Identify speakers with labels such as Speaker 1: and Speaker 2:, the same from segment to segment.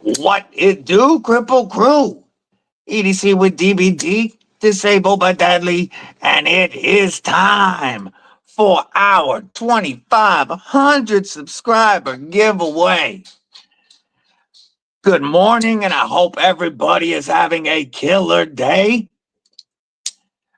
Speaker 1: What it do, Kripple Krew? EDC with DBD, disabled but deadly, and it is time for our 2,500 subscriber giveaway. Good morning, and I hope everybody is having a killer day.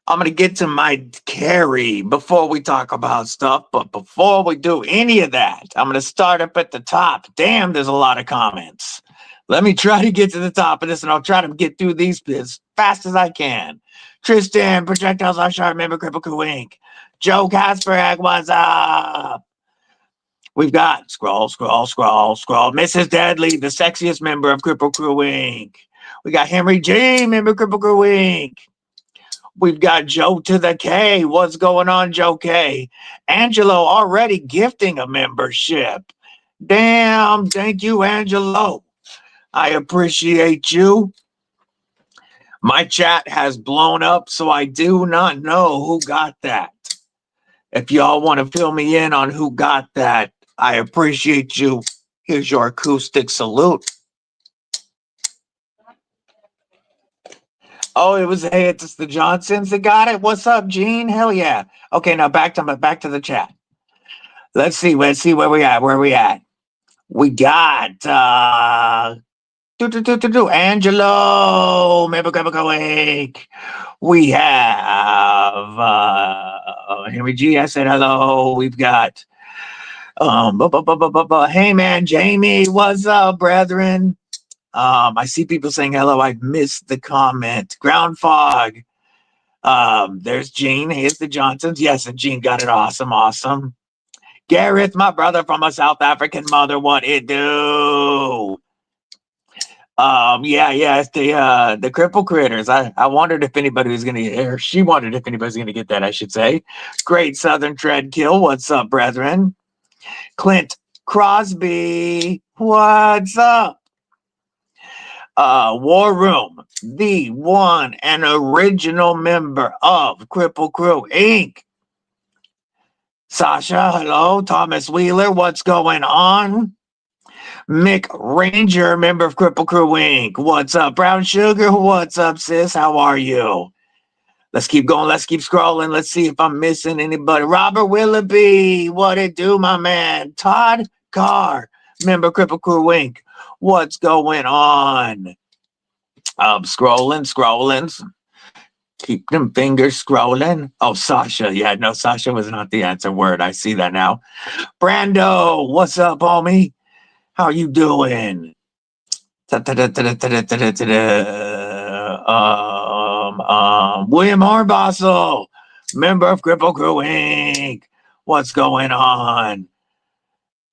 Speaker 1: I'm going to get to my carry before we talk about stuff, but before we do any of that, I'm going to start up at the top. Damn, there's a lot of comments. Let me try to get to the top of this, and I'll try to get through these as fast as I can. Tristan, Projectiles Are Sharp, member Kripple Krew Inc. Joe Kasperag, what's up? We've got scroll. Mrs. Deadly, the sexiest member of Kripple Krew Inc. We got Henry G, member Kripple Krew Inc. We've got Joe to the K. What's going on, Joe K? Angelo already gifting a membership. Damn, thank you, Angelo. I appreciate you. My chat has blown up, so I do not know who got that. If y'all want to fill me in on who got that, I appreciate you. Here's your acoustic salute. Oh, it's the Johnsons that got it. What's up, Gene? Hell yeah. Okay, now back to the chat. Let's see where we at. We got Angelo, member Kripple. We have Henry G. I said hello. We've got hey man, Jamie, what's up, brethren? I see people saying hello. I missed the comment. Ground fog. There's Gene. Here's the Johnsons. Yes, and Gene got it. Awesome. Gareth, my brother from a South African mother. What it do? It's the Kripple Critters. I wondered if anybody was gonna get, or she wondered if anybody's gonna get that, I should say. Great Southern Tread Kill. What's up, brethren? Clint Crosby. What's up? War Room, the one and original member of Kripple Krew Inc. Sasha, hello. Thomas Wheeler, what's going on? Mick Ranger, member of Kripple Krew Inc. What's up? Brown Sugar, what's up, sis? How are you? Let's keep going. Let's keep scrolling. Let's see if I'm missing anybody. Robert Willoughby, what it do, my man? Todd Carr, member of Kripple Krew Inc. What's going on? Scrolling. Keep them fingers scrolling. Oh, Sasha. Yeah, no, Sasha was not the answer word. I see that now. Brando, what's up, homie? How you doing? William Hornbostel, member of Kripple Krew Inc. What's going on?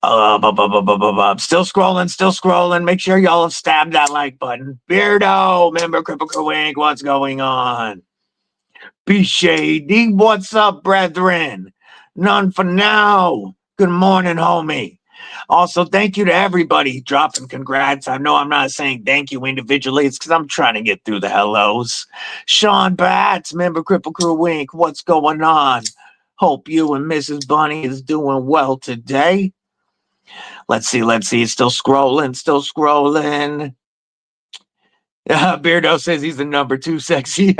Speaker 1: Still scrolling. Make sure y'all have stabbed that like button. Beardo, member Kripple Krew Inc. What's going on? Be shady. What's up, brethren? None for now. Good morning, homie. Also, thank you to everybody dropping congrats. I know I'm not saying thank you individually. It's because I'm trying to get through the hellos. Sean Batts, member Kripple Krew Inc. What's going on? Hope you and Mrs. Bunny is doing well today. Let's see. Still scrolling. Beardo says he's the number 2 sexy.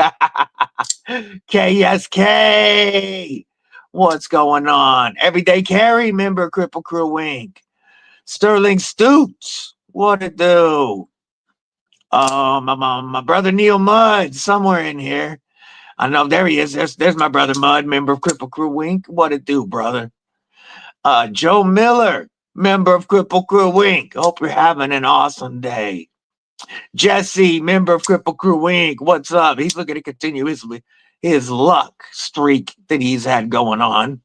Speaker 1: KSK. What's going on? Everyday Carry, member Kripple Krew Inc. Sterling Stoots. What it do? My brother Neil Mudd, somewhere in here. I know there he is. There's my brother Mudd, member of Kripple Krew Inc. What it do, brother? Joe Miller, member of Kripple Krew Inc. Hope you're having an awesome day. Jesse, member of Kripple Krew Inc. What's up? He's looking to continue his luck streak that he's had going on.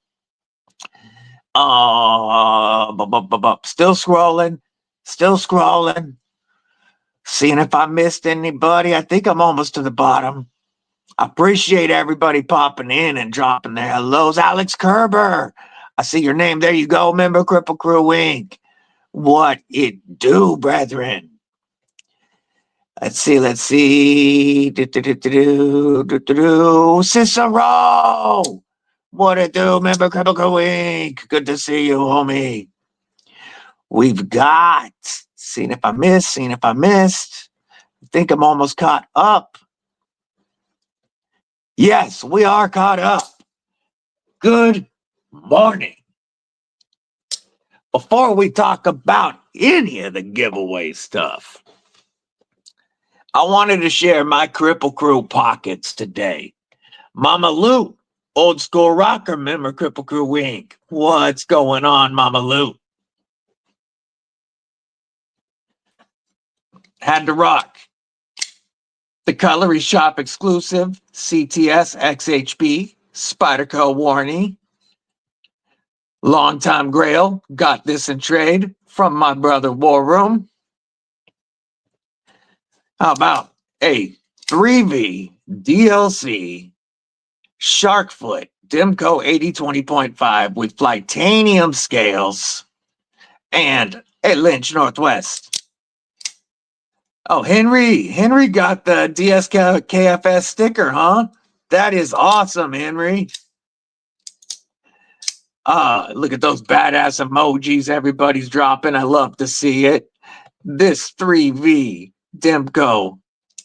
Speaker 1: Still scrolling. Seeing if I missed anybody. I think I'm almost to the bottom. I appreciate everybody popping in and dropping their hellos. Alex Kerber, I see your name. There you go, member Kripple Krew Inc. What it do, brethren? Let's see. Cicero! What it do, member Kripple Krew Inc. Good to see you, homie. We've got Seeing if I missed. I think I'm almost caught up. Yes, we are caught up. Good morning. Before we talk about any of the giveaway stuff, I wanted to share my Kripple Krew pockets today. Mama Lou, old school rocker member, Kripple Krew Inc. What's going on, Mama Lou? Had to rock. The Coloring Shop exclusive CTS XHB Spyderco warning. Longtime Grail, got this in trade from my brother War Room. How about a 3V DLC Sharkfoot Dimco 8020.5 with Flightanium scales and a Lynch Northwest. Oh, Henry got the KFS sticker, huh? That is awesome, Henry. Look at those badass emojis everybody's dropping. I love to see it. This 3V Dimco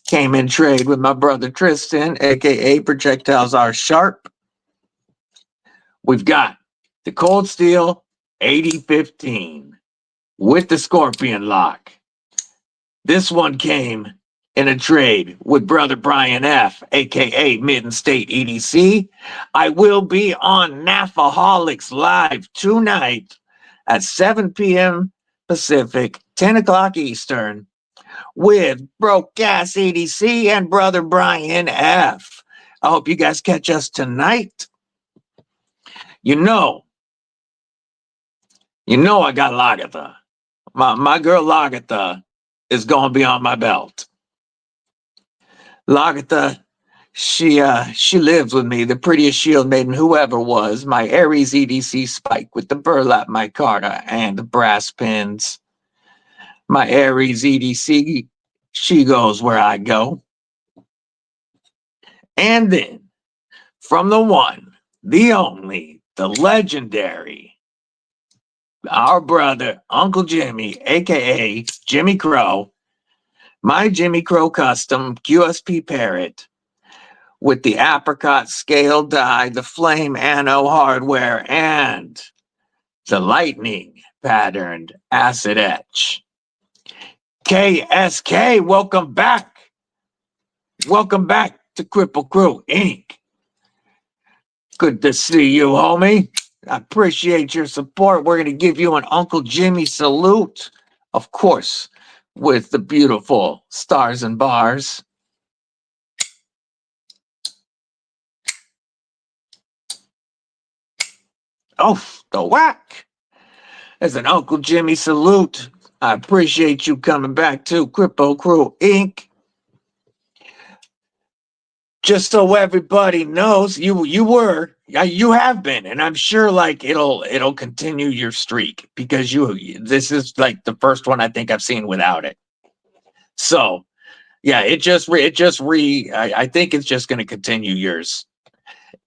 Speaker 1: came in trade with my brother Tristan, aka Projectiles Are Sharp. We've got the Cold Steel 8015 with the Scorpion lock. This one came in a trade with brother Brian F, aka Mitten State EDC. I will be on Nafaholics Live tonight at 7 p.m. Pacific, 10 o'clock Eastern, with Broke Gas EDC and brother Brian F. I hope you guys catch us tonight. You know I got Lagatha. My girl Lagatha is gonna be on my belt. Lagatha, she lives with me, the prettiest shield maiden who ever was. My Aries EDC Spike with the burlap micarta and the brass pins. My Aries EDC, she goes where I go. And then, from the one, the only, the legendary, our brother, Uncle Jimmy, aka Jimmy Crow, my Jimmy Crow custom QSP Parrot with the apricot scale die, the flame anno hardware, and the lightning patterned acid etch. KSK, welcome back. Welcome back to Kripple Krew Inc. Good to see you, homie. I appreciate your support. We're going to give you an Uncle Jimmy salute, of course, with the beautiful stars and bars. Oh, the whack. As an Uncle Jimmy salute. I appreciate you coming back to Kripple Krew Inc. Just so everybody knows, you have been, and I'm sure like it'll continue your streak because this is like the first one I think I've seen without it. So yeah, I think it's just gonna continue yours.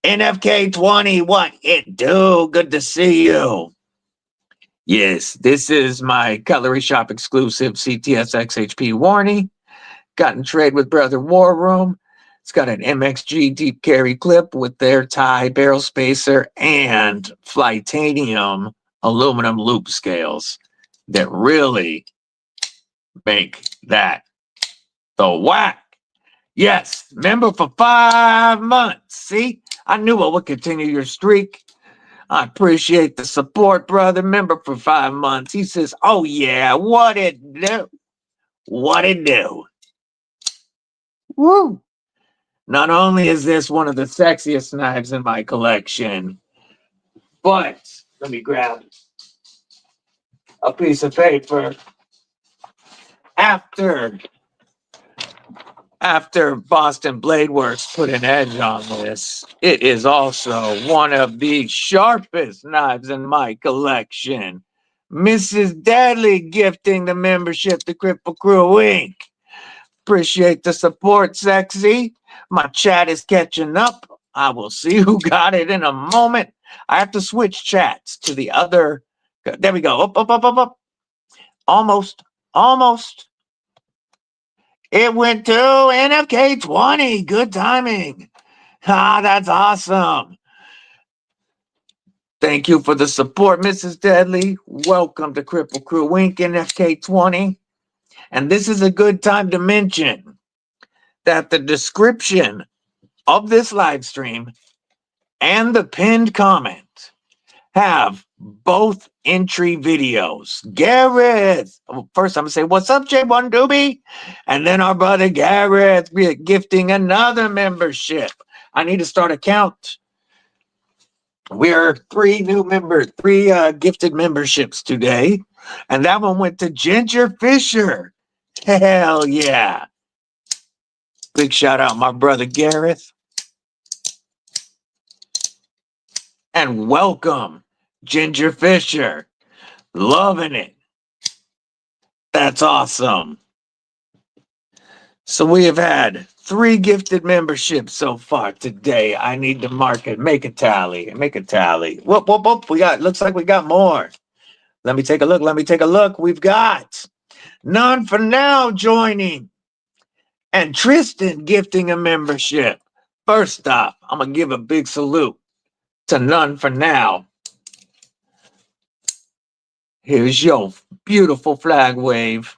Speaker 1: NFK20, what it do? Good to see you. Yes, this is my Cutlery Shop exclusive CTS XHP warning. Got in trade with brother War Room. It's got an MXG deep carry clip with their tie barrel spacer and Flightanium aluminum loop scales that really make that the whack. Yes, member for 5 months. See, I knew I would continue your streak. I appreciate the support, brother. Member for 5 months. He says, oh yeah, what it do? What it do? Woo! Not only is this one of the sexiest knives in my collection, but let me grab a piece of paper. After Boston Blade Works put an edge on this, it is also one of the sharpest knives in my collection. Mrs. Deadly gifting the membership to Kripple Krew Inc. Appreciate the support, sexy. My chat is catching up. I will see who got it in a moment. I have to switch chats to the other. There we go. Up. Almost Almost. It went to NFK20. Good timing. Ah, that's awesome. Thank you for the support, Mrs. Deadly. Welcome to Kripple Krew Inc. NFK20. And this is a good time to mention that the description of this live stream and the pinned comment have both entry videos. Gareth, first I'm gonna say, what's up, J1 Doobie? And then our brother Gareth gifting another membership. I need to start a count. We're three gifted memberships today. And that one went to Ginger Fisher. Hell yeah. Big shout out, my brother Gareth. And welcome, Ginger Fisher. Loving it. That's awesome. So we have had 3 gifted memberships so far today. I need to mark it. Make a tally. Make a tally. Whoop, whoop, whoop. Looks like we got more. Let me take a look. We've got None for Now joining. And Tristan gifting a membership. First off, I'm going to give a big salute to None for Now. Here's your beautiful flag wave.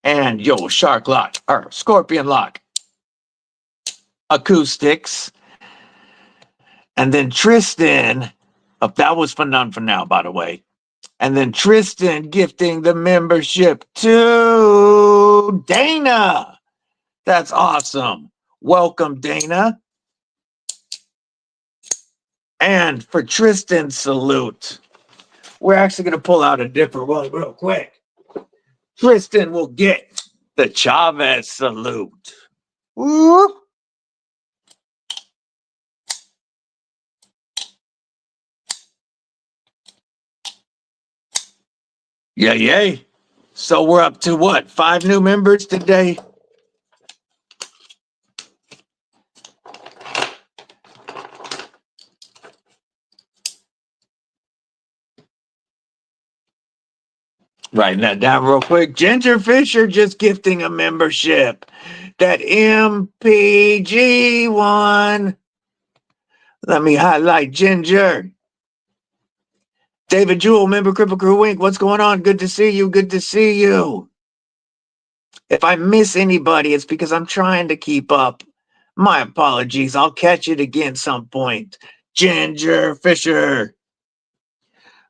Speaker 1: And your shark lock, or scorpion lock. Acoustics. And then Tristan, that was for None for Now, by the way. And then Tristan gifting the membership to Dana. That's awesome. Welcome, Dana. And for Tristan's salute, we're actually going to pull out a different one real quick. Tristan will get the Chavez salute. Woo! Yay. So we're up to what? 5 new members today? Writing that down real quick. Ginger Fisher just gifting a membership. That MPG one. Let me highlight Ginger. David Jewell, member Kripple Krew Inc. What's going on? Good to see you. Good to see you. If I miss anybody, it's because I'm trying to keep up. My apologies. I'll catch it again some point. Ginger Fisher.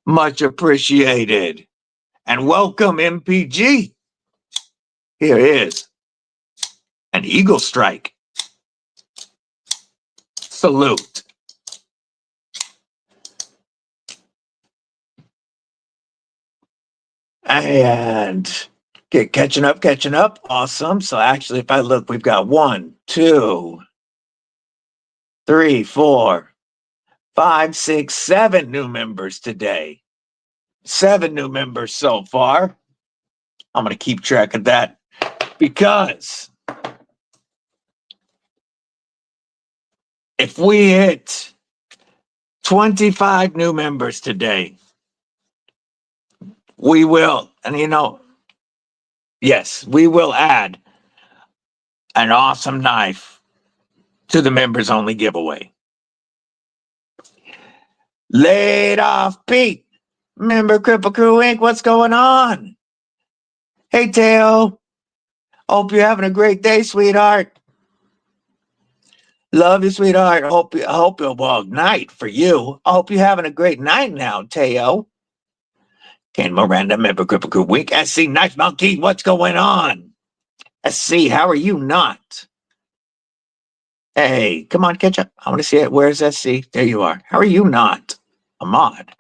Speaker 1: Much appreciated. And welcome, MPG. Here is an Eagle Strike. Salute. And catching up. Awesome. So actually, if I look, we've got 1, 2, 3, 4, 5, 6, 7 new members today. 7 new members so far. I'm going to keep track of that because if we hit 25 new members today, we will, and yes, we will add an awesome knife to the members only giveaway. Laid off Pete. Member Kripple Krew Inc. What's going on? Hey, Teo. Hope you're having a great day, sweetheart. Love you, sweetheart. Well, night for you. I hope you're having a great night now, Teo. Ken Miranda, member Kripple Krew Inc. SC Knife Monkey, what's going on? SC, how are you not? Hey, come on, catch up. I want to see it. Where's SC? There you are. How are you not a mod?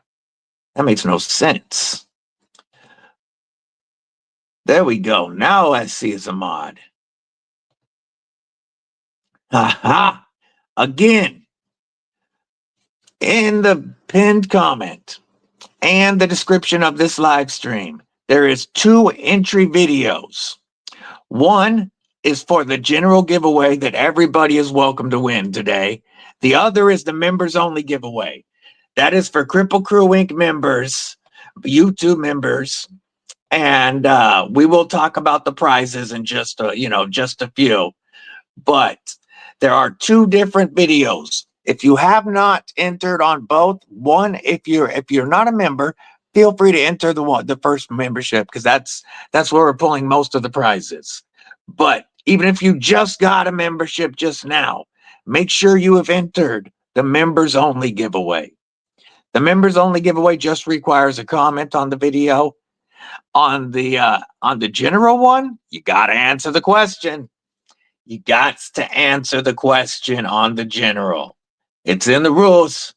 Speaker 1: That makes no sense. There we go. Now SC is a mod. Aha! Again, in the pinned comment and the description of this live stream, there is 2 entry videos. One is for the general giveaway that everybody is welcome to win today. The other is the members only giveaway. That is for Kripple Krew Inc. members, YouTube members. And we will talk about the prizes in just a few. But there are two different videos. If you have not entered on both, one, if you're not a member, feel free to enter the first membership, because that's where we're pulling most of the prizes. But even if you just got a membership just now, make sure you have entered the members only giveaway. The members only giveaway just requires a comment on the video. On the general one, you got to answer the question. You got to answer the question on the general. It's in the rules.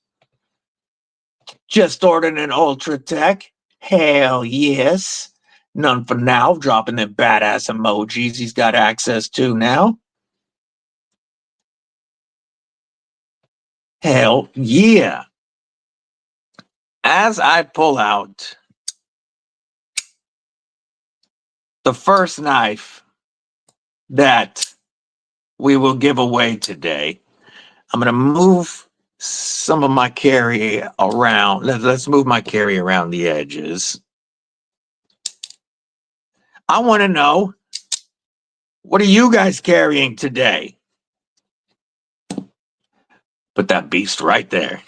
Speaker 1: Just ordered an Ultra Tech. Hell yes. None for now. Dropping them badass emojis he's got access to now. Hell yeah. As I pull out the first knife that we will give away today, I'm going to move some of my carry around. Let's move my carry around the edges. I want to know, what are you guys carrying today? Put that beast right there.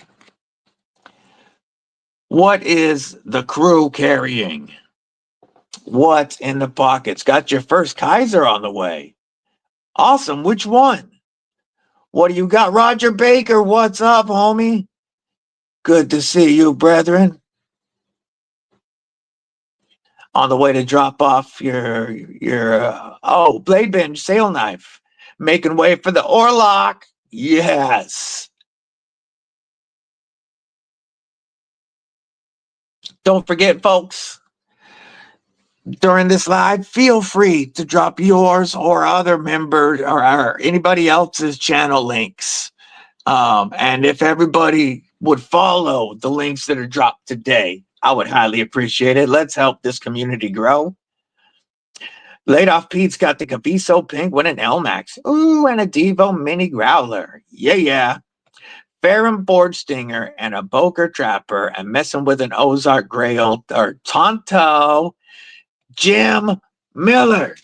Speaker 1: What is the crew carrying? What's in the pockets? Got your first Kaiser on the way. Awesome. Which one? What do you got? Roger Baker, what's up, homie? Good to see you, brethren. On the way to drop off your blade bend sail knife. Making way for the Orlock. Yes. Don't forget, folks, during this live, feel free to drop yours or other members or anybody else's channel links. And if everybody would follow the links that are dropped today, I would highly appreciate it. Let's help this community grow. Laid Off Pete's got the Caviso Pink with an LMAX. Ooh, and a Devo Mini Growler. Yeah. Ferrum Board Stinger and a Boker Trapper, and messing with an Ozark Gray or Tonto. Jim Miller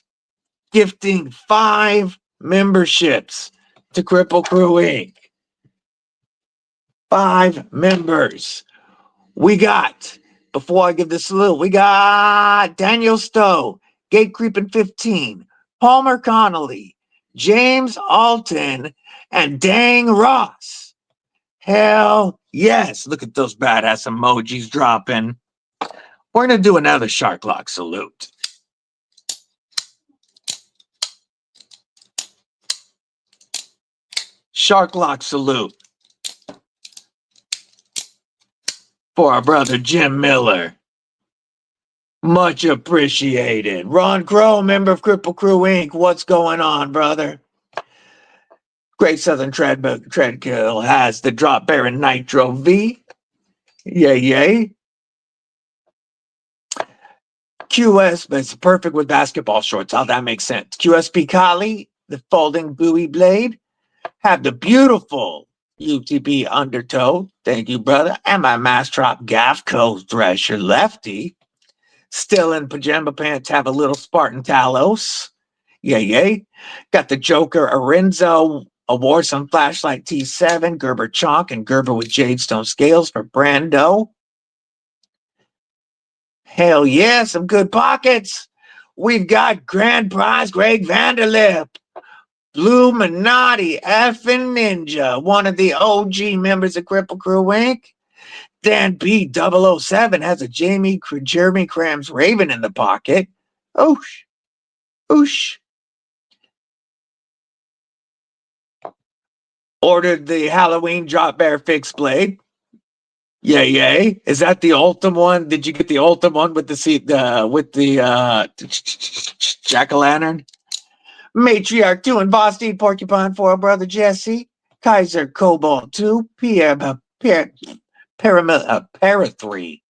Speaker 1: gifting 5 memberships to Kripple Krew Inc. 5 members. We got, before I give this salute, we got Daniel Stowe, Gate Creepin' 15, Palmer Connolly, James Alton, and Dang Ross. Hell yes. Look at those badass emojis dropping. We're going to do another Shark Lock salute. Shark Lock salute for our brother Jim Miller. Much appreciated. Ron Crow, member of Kripple Krew Inc. What's going on, brother? Great Southern Treadkill has the Drop Baron Nitro V. Yay. QS, but it's perfect with basketball shorts. How that makes sense. QSP Kali, the folding buoy blade. Have the beautiful UTP undertow. Thank you, brother. And my Mastrop Gavco Thresher Lefty. Still in pajama pants, have a little Spartan Talos. Yay. Got the Joker Arenzo Award, some Flashlight T7, Gerber Chalk, and Gerber with Jadestone Scales for Brando. Hell yeah, some good pockets. We've got Grand Prize Greg Vanderlip, Blue Minotti, effing Ninja, one of the OG members of Kripple Krew Inc. Dan B007 has a Jeremy Crams Raven in the pocket. Oosh. Ordered the Halloween Drop Bear Fixed Blade. Yay. Is that the Ultim one? Did you get the Ultim one with the jack-o'-lantern? Matriarch 2 and Boston Porcupine for our brother Jesse. Kaiser Cobalt 2. Para 3.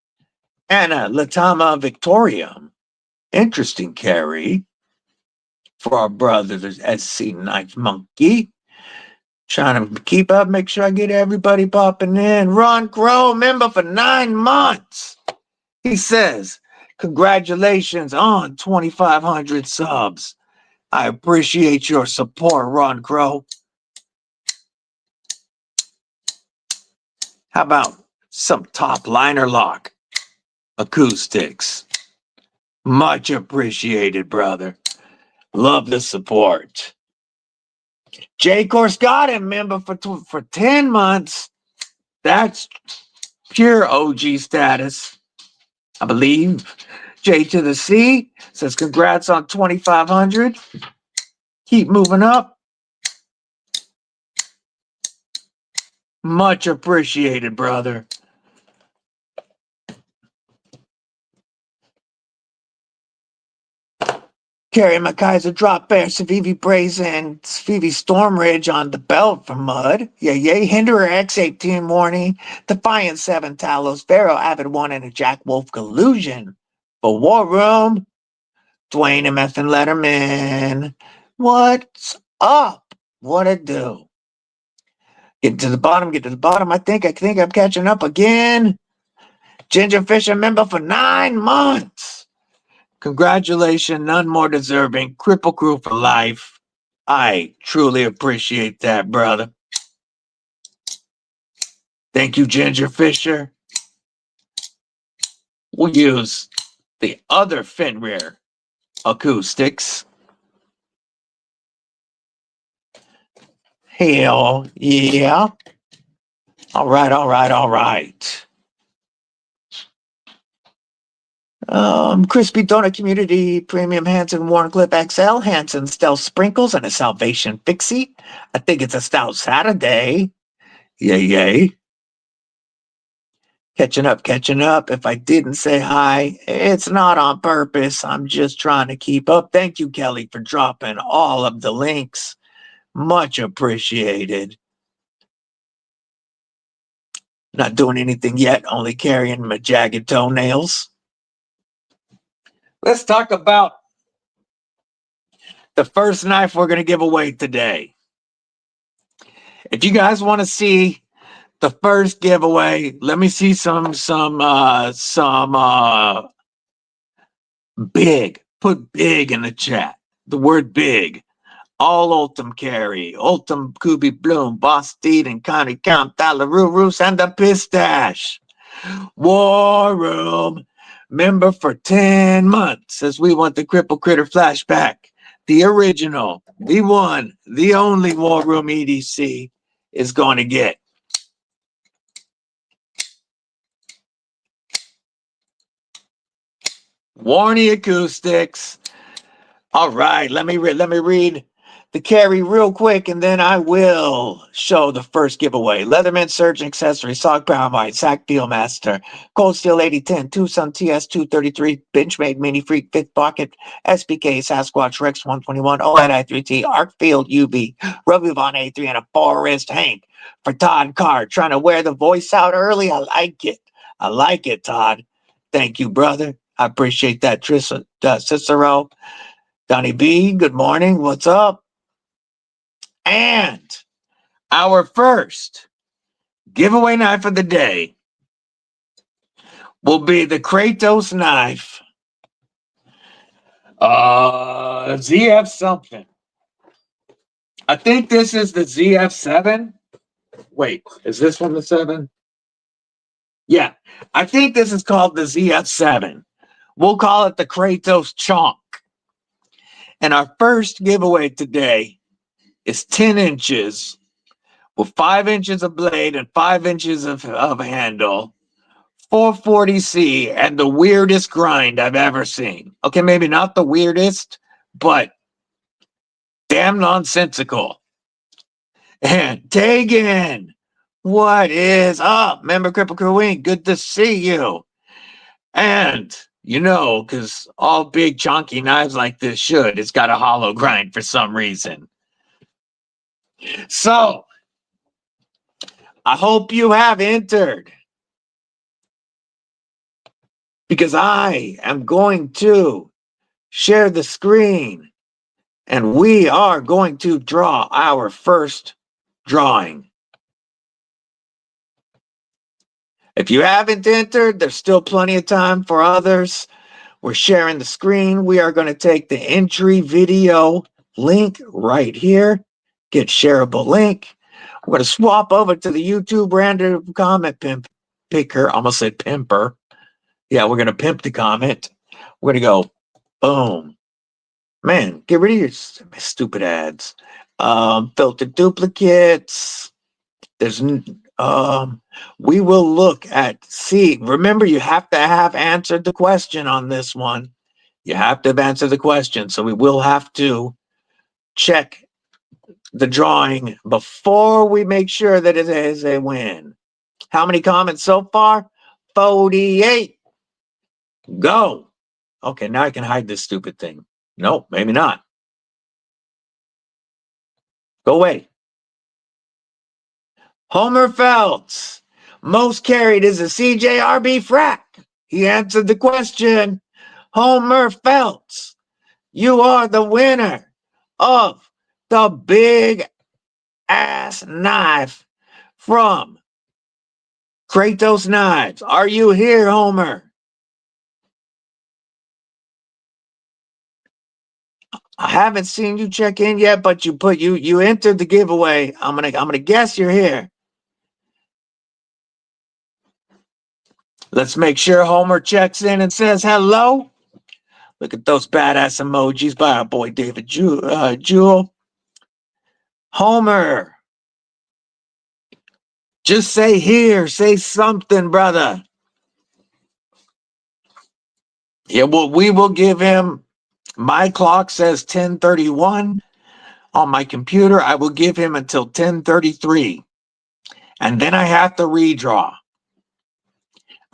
Speaker 1: Anna Latama Victorium. Interesting carry for our brother SC Knife Monkey. Trying to keep up, make sure I get everybody popping in. Ron Crow, member for 9 months. He says, congratulations on 2,500 subs. I appreciate your support, Ron Crow. How about some top liner lock acoustics? Much appreciated, brother. Love the support. J. Corscott, member for 10 months. That's pure OG status, I believe. J to the C says, congrats on 2,500. Keep moving up. Much appreciated, brother. Carry McKaiser, Drop Bear, Civivi Braze, and Civivi Stormridge on the belt for Mud. Yay. Hinderer X18 Warning. Defiant 7 Talos. Pharaoh Avid 1 and a Jack Wolf Collusion. For War Room. Dwayne MF and Letterman. What's up? What it do? Get to the bottom. I think I'm catching up again. Ginger Fisher, member for 9 months. Congratulations, none more deserving. Kripple Krew for life. I truly appreciate that, brother. Thank you, Ginger Fisher. We'll use the other Fenrir acoustics. Hell yeah. All right. Crispy Donut Community Premium Hanson Warncliffe XL Hanson Stealth Sprinkles and a Salvation Fixie. I think it's a Stout Saturday. Yay. Catching up. If I didn't say hi, it's not on purpose. I'm just trying to keep up. Thank you, Kelly, for dropping all of the links. Much appreciated. Not doing anything yet, only carrying my jagged toenails. Let's talk about the first knife we're going to give away today. If you guys want to see the first giveaway, let me see some big. Put big in the chat. The word big. All Ultim carry. Ultim Kubi Bloom, Boss Deed, and Connie Count, Thalarurus, and the Pistache. War Room. Member for 10 months, as we want the Cripple Critter flashback. The original, the one, the only War Room EDC is going to get. Warney Acoustics. All right, let me read the carry real quick, and then I will show the first giveaway. Leatherman Surgeon Accessory, Sock Paramite, Sack Fieldmaster, Cold Steel 8010, Tucson TS 233, Benchmade Mini Freak, Fifth Pocket, SPK, Sasquatch Rex 121, ONI 3T, Arcfield UV, Ruby Von A3, and a Forest Hank for Todd Carr. Trying to wear the voice out early. I like it, Todd. Thank you, brother. I appreciate that, Cicero. Donnie B, good morning. What's up? And our first giveaway knife of the day will be the Kratos knife. ZF something. I think this is the ZF7. Wait, is this one the 7? Yeah, I think this is called the ZF7. We'll call it the Kratos Chonk. And our first giveaway today is 10 inches with 5 inches of blade and 5 inches of handle, 440C, and the weirdest grind I've ever seen. Okay, maybe not the weirdest, but damn nonsensical. And Tegan, what is up? Member Kripple Krew Inc., good to see you. And, because all big chunky knives like this it's got a hollow grind for some reason. So, I hope you have entered, because I am going to share the screen and we are going to draw our first drawing. If you haven't entered, there's still plenty of time for others. We're sharing the screen. We are going to take the entry video link right here. Get shareable link. We're going to swap over to the YouTube random comment picker. I almost said pimper. Yeah, we're going to pimp the comment. We're going to go, boom. Man, get rid of your stupid ads. Filter duplicates. There's, we will look at, remember you have to have answered the question on this one. You have to have answered the question. So we will have to check the drawing before we make sure that it is a win. How many comments so far? 48. Go. Okay, now I can hide this stupid thing. Nope, maybe not. Go away. Homer Feltz. Most carried is a CJRB frack. He answered the question. Homer Feltz, you are the winner of the big ass knife from Kratos Knives. Are you here, Homer? I haven't seen you check in yet, but you entered the giveaway. I'm gonna guess you're here. Let's make sure Homer checks in and says hello. Look at those badass emojis by our boy David Jewell. Homer, just say here, say something, brother. Yeah, well, we will give him. My clock says 10:31 on my computer. I will give him until 10:33, and then I have to redraw.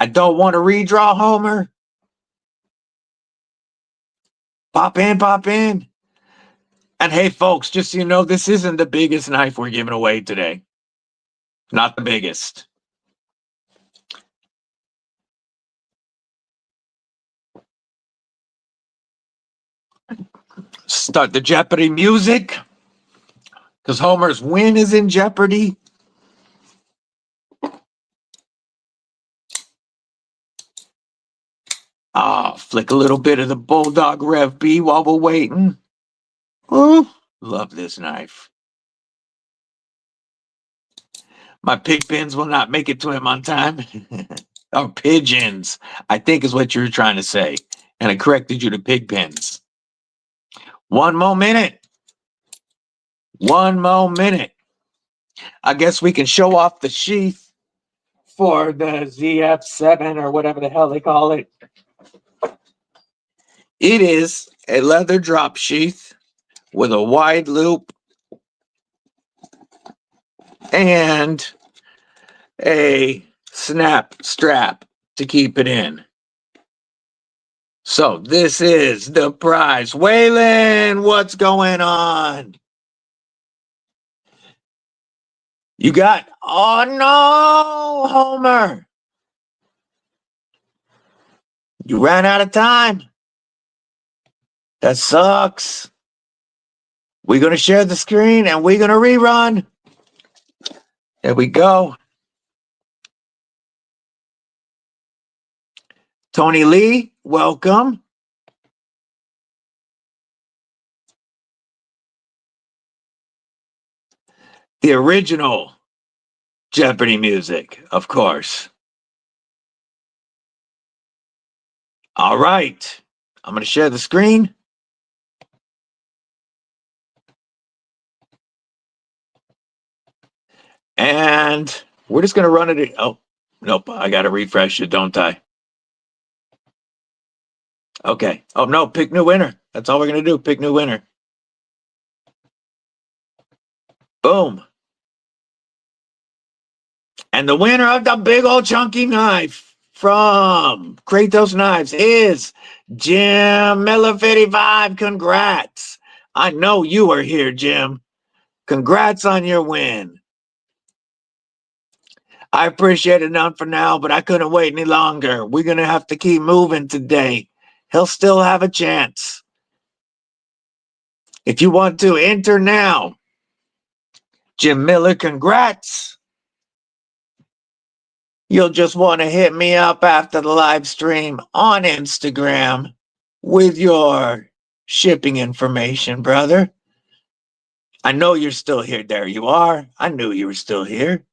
Speaker 1: I don't want to redraw, Homer. Pop in, pop in. And hey, folks, just so you know, this isn't the biggest knife we're giving away today. Not the biggest. Start the Jeopardy music, because Homer's win is in jeopardy. Flick a little bit of the Bulldog Rev B while we're waiting. Oh, love this knife. My pig pins will not make it to him on time. Or pigeons, I think is what you were trying to say. And I corrected you to pig pins. One more minute. One more minute. I guess we can show off the sheath for the ZF7 or whatever the hell they call it. It is a leather drop sheath with a wide loop and a snap strap to keep it in. So this is the prize. Waylon, what's going on? You got, oh no, Homer. You ran out of time. That sucks. We're going to share the screen and we're going to rerun. There we go. Tony Lee, welcome. The original Jeopardy music, of course. All right. I'm going to share the screen. And we're just going to run it. Oh, nope. I got to refresh it, don't I? Okay. Oh, no. Pick new winner. That's all we're going to do. Pick new winner. Boom. And the winner of the big old chunky knife from Kratos Knives is Jim Miller 55. Congrats. I know you are here, Jim. Congrats on your win. I appreciate it, none for now, but I couldn't wait any longer. We're going to have to keep moving today. He'll still have a chance. If you want to enter now, Jim Miller, congrats. You'll just want to hit me up after the live stream on Instagram with your shipping information, brother. I know you're still here. There you are. I knew you were still here.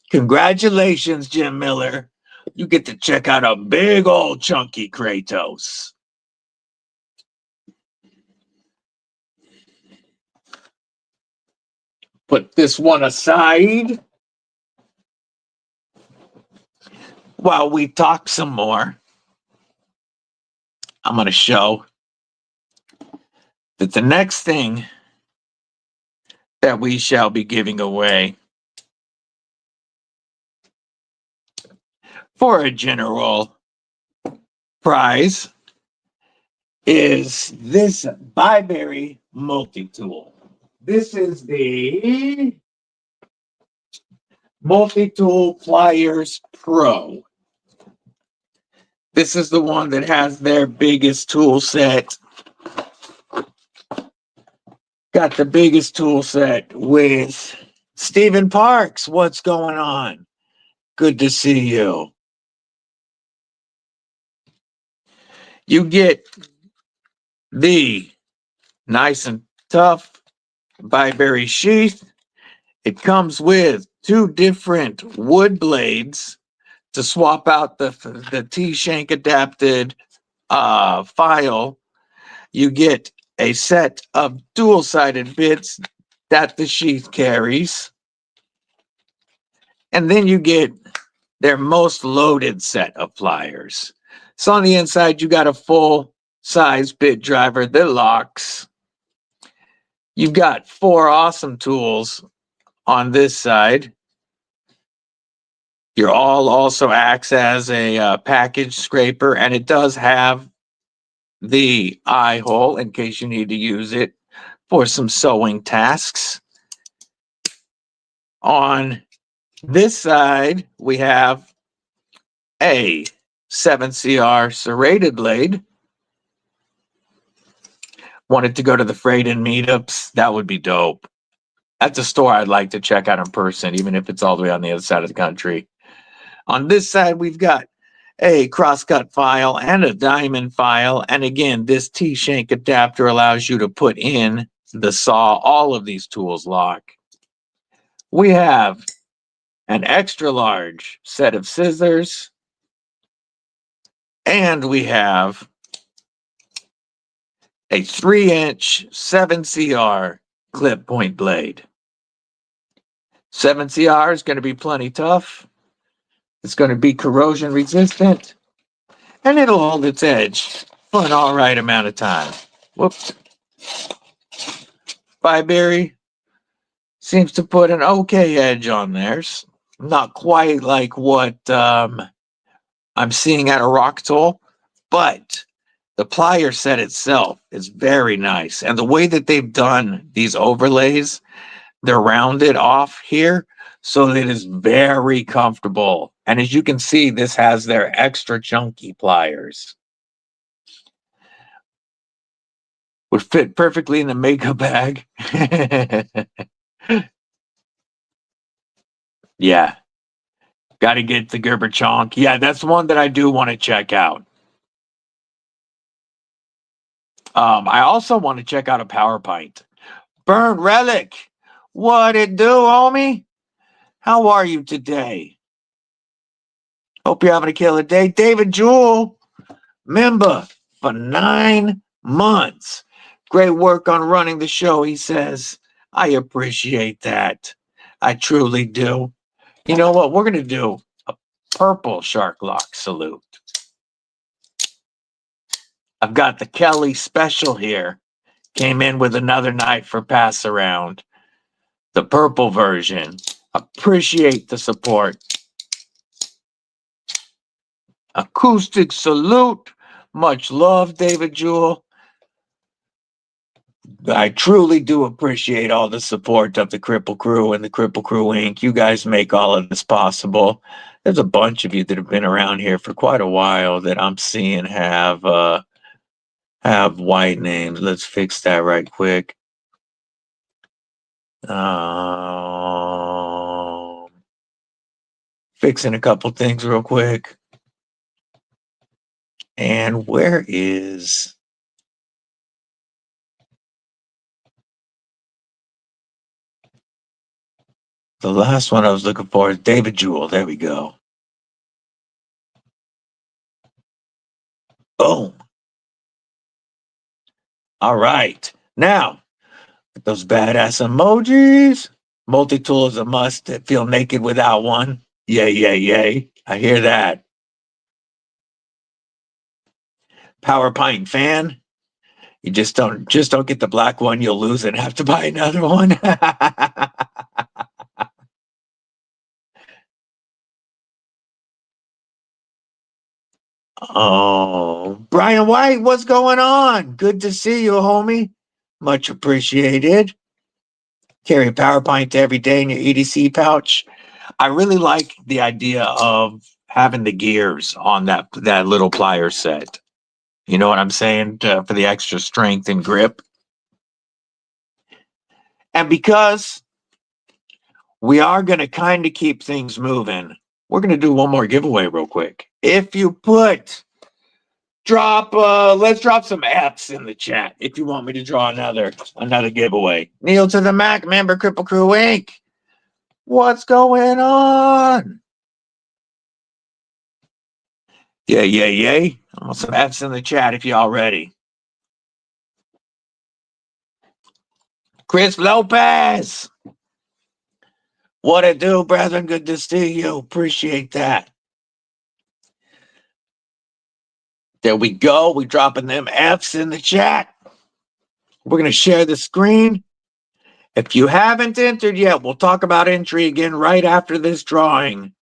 Speaker 1: Congratulations, Jim Miller. You get to check out a big old chunky Kratos. Put this one aside while we talk some more. I'm going to show that the next thing that we shall be giving away for a general prize is this Bibury multi-tool. This is the Multi-Tool Pliers Pro. This is the one that has their biggest tool set. Got the biggest tool set with Stephen Parks. What's going on? Good to see you. You get the nice and tough Bibury sheath. It comes with 2 different wood blades to swap out the T-shank adapted file. You get a set of dual-sided bits that the sheath carries. And then you get their most loaded set of pliers. So on the inside, you got a full-size bit driver that locks. You've got 4 awesome tools on this side. Your awl also acts as a package scraper, and it does have the eye hole in case you need to use it for some sewing tasks. On this side, we have a 7CR serrated blade. Wanted to go to the Freighton meetups? That would be dope. That's a store I'd like to check out in person, even if it's all the way on the other side of the country. On this side, we've got a crosscut file and a diamond file. And again, this T-shank adapter allows you to put in the saw. All of these tools lock. We have an extra large set of scissors. And we have a 3-inch 7CR clip point blade. 7CR is going to be plenty tough. It's going to be corrosion resistant, and it'll hold its edge for an all right amount of time. Whoops. Bibury seems to put an okay edge on theirs. Not quite like what I'm seeing at a Rocktol, but the plier set itself is very nice. And the way that they've done these overlays, they're rounded off here, so it is very comfortable. And as you can see, this has their extra chunky pliers. Would fit perfectly in the makeup bag. Yeah. Got to get the Gerber Chonk. Yeah, that's one that I do want to check out. I also want to check out a Power Pint. Burn Relic. What it do, homie? How are you today? Hope you're having a killer day. David Jewell, member for 9 months. Great work on running the show, he says. I appreciate that. I truly do. You know what? We're going to do a purple shark lock salute. I've got the Kelly special here. Came in with another night for pass around. The purple version. Appreciate the support. Acoustic salute. Much love, David Jewell. I truly do appreciate all the support of the Kripple Krew and the Kripple Krew Inc. You guys make all of this possible. There's a bunch of you that have been around here for quite a while that I'm seeing have white names. Let's fix that right quick. Fixing a couple things real quick. And where is the last one I was looking for? Is David Jewell. There we go. Boom. All right. Now, those badass emojis. Multi-tool is a must. Feel naked without one. Yay, yay, yay. I hear that. PowerPoint fan. You just don't get the black one, you'll lose it and have to buy another one. Oh, Brian White, what's going on? Good to see you, homie. Much appreciated. Carry a PowerPoint every day in your EDC pouch. I really like the idea of having the gears on that little plier set. You know what I'm saying? For the extra strength and grip. And because we are going to kind of keep things moving, we're going to do one more giveaway real quick. If you let's drop some F's in the chat if you want me to draw another giveaway. Neil to the Mac, member Kripple Krew Inc. What's going on? Yeah, yay, yay. I want some F's in the chat if y'all ready. Chris Lopez. What it do, brethren? Good to see you. Appreciate that. There we go. We're dropping them F's in the chat. We're going to share the screen. If you haven't entered yet, we'll talk about entry again right after this drawing.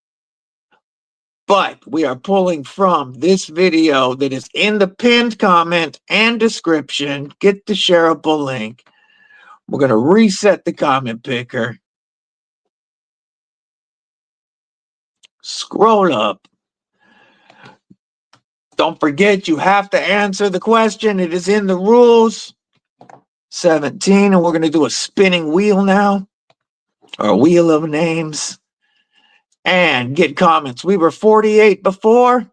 Speaker 1: But we are pulling from this video that is in the pinned comment and description. Get the shareable link. We're going to reset the comment picker. Scroll up. Don't forget, you have to answer the question. It is in the rules. 17, and we're going to do a spinning wheel now, or a wheel of names, and get comments. We were 48 before.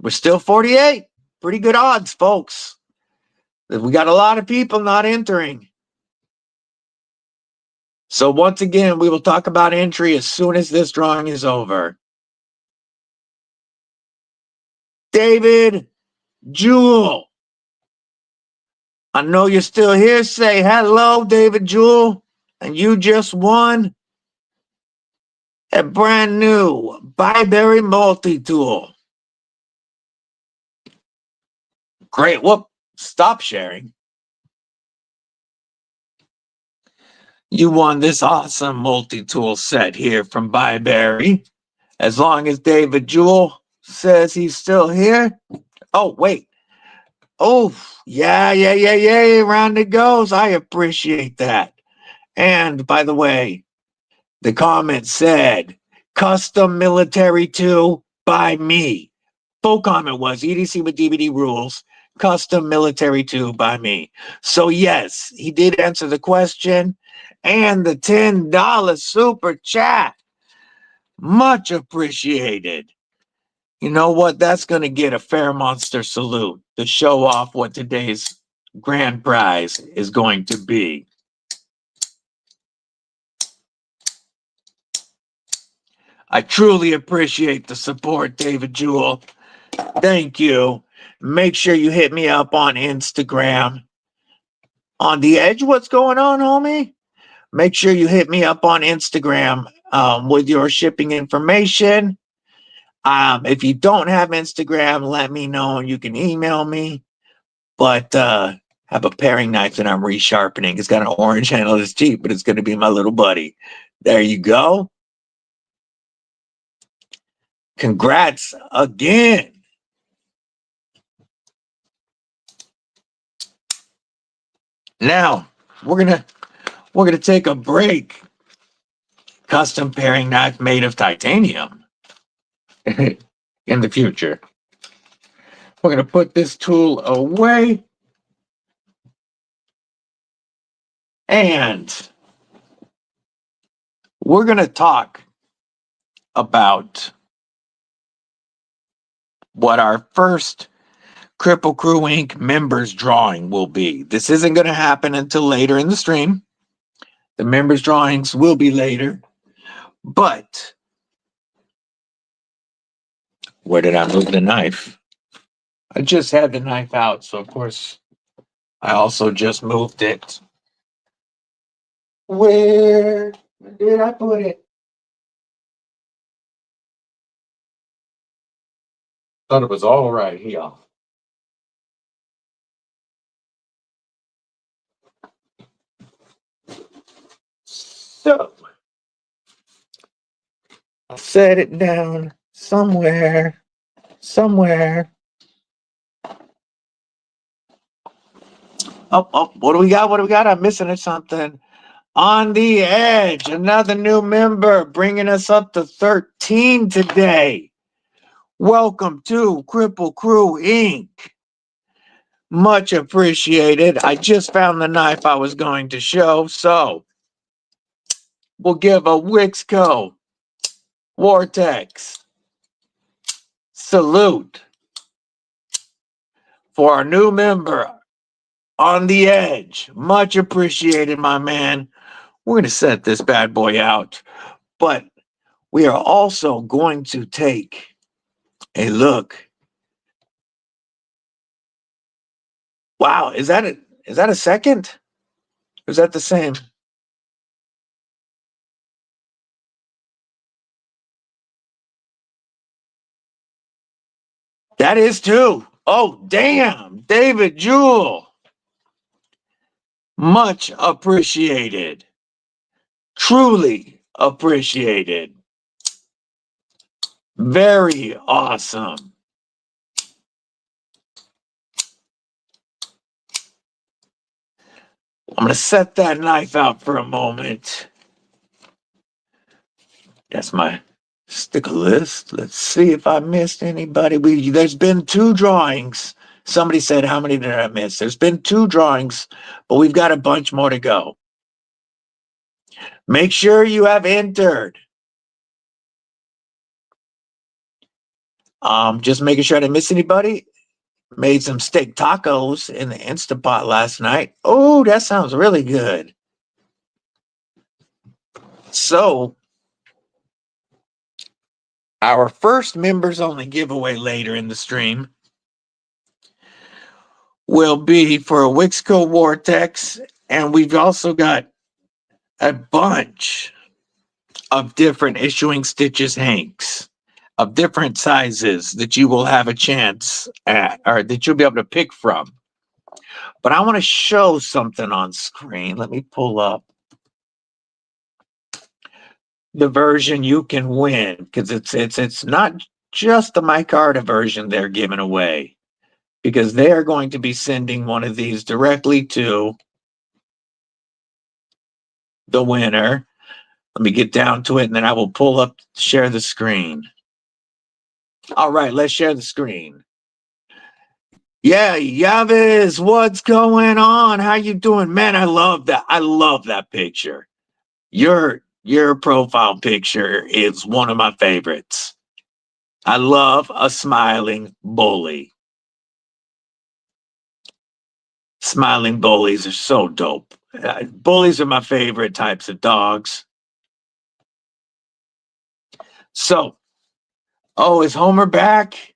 Speaker 1: We're still 48. Pretty good odds, folks. We got a lot of people not entering. So once again, we will talk about entry as soon as this drawing is over. David Jewell. I know you're still here. Say hello, David Jewell. And you just won a brand new Bibury multi-tool. Great. Whoop. Stop sharing. You won this awesome multi-tool set here from Bibury. As long as David Jewell says he's still here. Oh, wait. Oh, yeah. Round it goes. I appreciate that. And by the way, the comment said, custom military 2 by me. Full comment was EDC with DBD rules, custom military 2 by me. So yes, he did answer the question and the $10 super chat. Much appreciated. You know what? That's going to get a FerraMonster salute to show off what today's grand prize is going to be. I truly appreciate the support, David Jewell. Thank you. Make sure you hit me up on Instagram. On the Edge, what's going on, homie? Make sure you hit me up on Instagram with your shipping information. If you don't have Instagram, let me know. You can email me. But have a paring knife that I'm resharpening. It's got an orange handle. It's cheap, but it's going to be my little buddy. There you go. Congrats again. Now we're gonna take a break. Custom paring knife made of titanium. In the future, we're gonna put this tool away, and we're going to talk about what our first Kripple Krew Inc. members drawing will be. This isn't going to happen until later in the stream. The members drawings will be later. But where did I move the knife? I just had the knife out, so of course I also just moved it. Where did I put it? Thought it was all right here. So I set it down somewhere. Oh, what do we got? What do we got? I'm missing something. On the Edge, another new member bringing us up to 13 today. Welcome to Kripple Krew Inc. Much appreciated. I just found the knife I was going to show, so we'll give a Wixco Vortex salute for our new member on the Edge. Much appreciated, my man. We're going to set this bad boy out, but we are also going to take a look. Wow, is that a second? Or is that the same? That is too. Oh, damn. David Jewell. Much appreciated. Truly appreciated. Very awesome. I'm going to set that knife out for a moment. That's my sticker list. Let's see if I missed anybody. There's been 2 drawings. Somebody said, how many did I miss? There's been 2 drawings, but we've got a bunch more to go. Make sure you have entered. Just making sure I didn't miss anybody. Made some steak tacos in the Instapot last night. Oh, that sounds really good. So, our first members only giveaway later in the stream will be for a Wixco Vortex, and we've also got a bunch of different Issuing Stitches Hanks of different sizes that you will have a chance at, or that you'll be able to pick from. But I want to show something on screen. Let me pull up the version you can win, because it's not just the micarta version they're giving away, because they are going to be sending one of these directly to the winner. Let me get down to it, and then I will pull up, share the screen. All right, let's share the screen. Yeah, Yavis, what's going on? How you doing? Man, I love that. I love that picture. Your profile picture is one of my favorites. I love a smiling bully. Smiling bullies are so dope. Bullies are my favorite types of dogs. So, oh, is Homer back?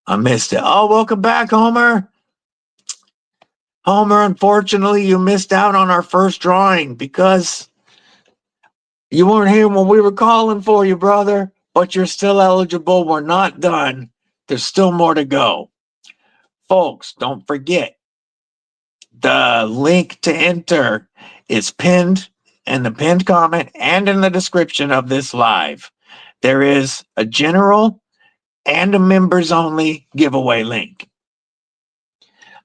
Speaker 1: I missed it. Oh, welcome back, Homer. Homer, unfortunately, you missed out on our first drawing because you weren't here when we were calling for you, brother. But you're still eligible. We're not done. There's still more to go. Folks, don't forget, the link to enter is pinned in the pinned comment and in the description of this live. There is a general and a members only giveaway link.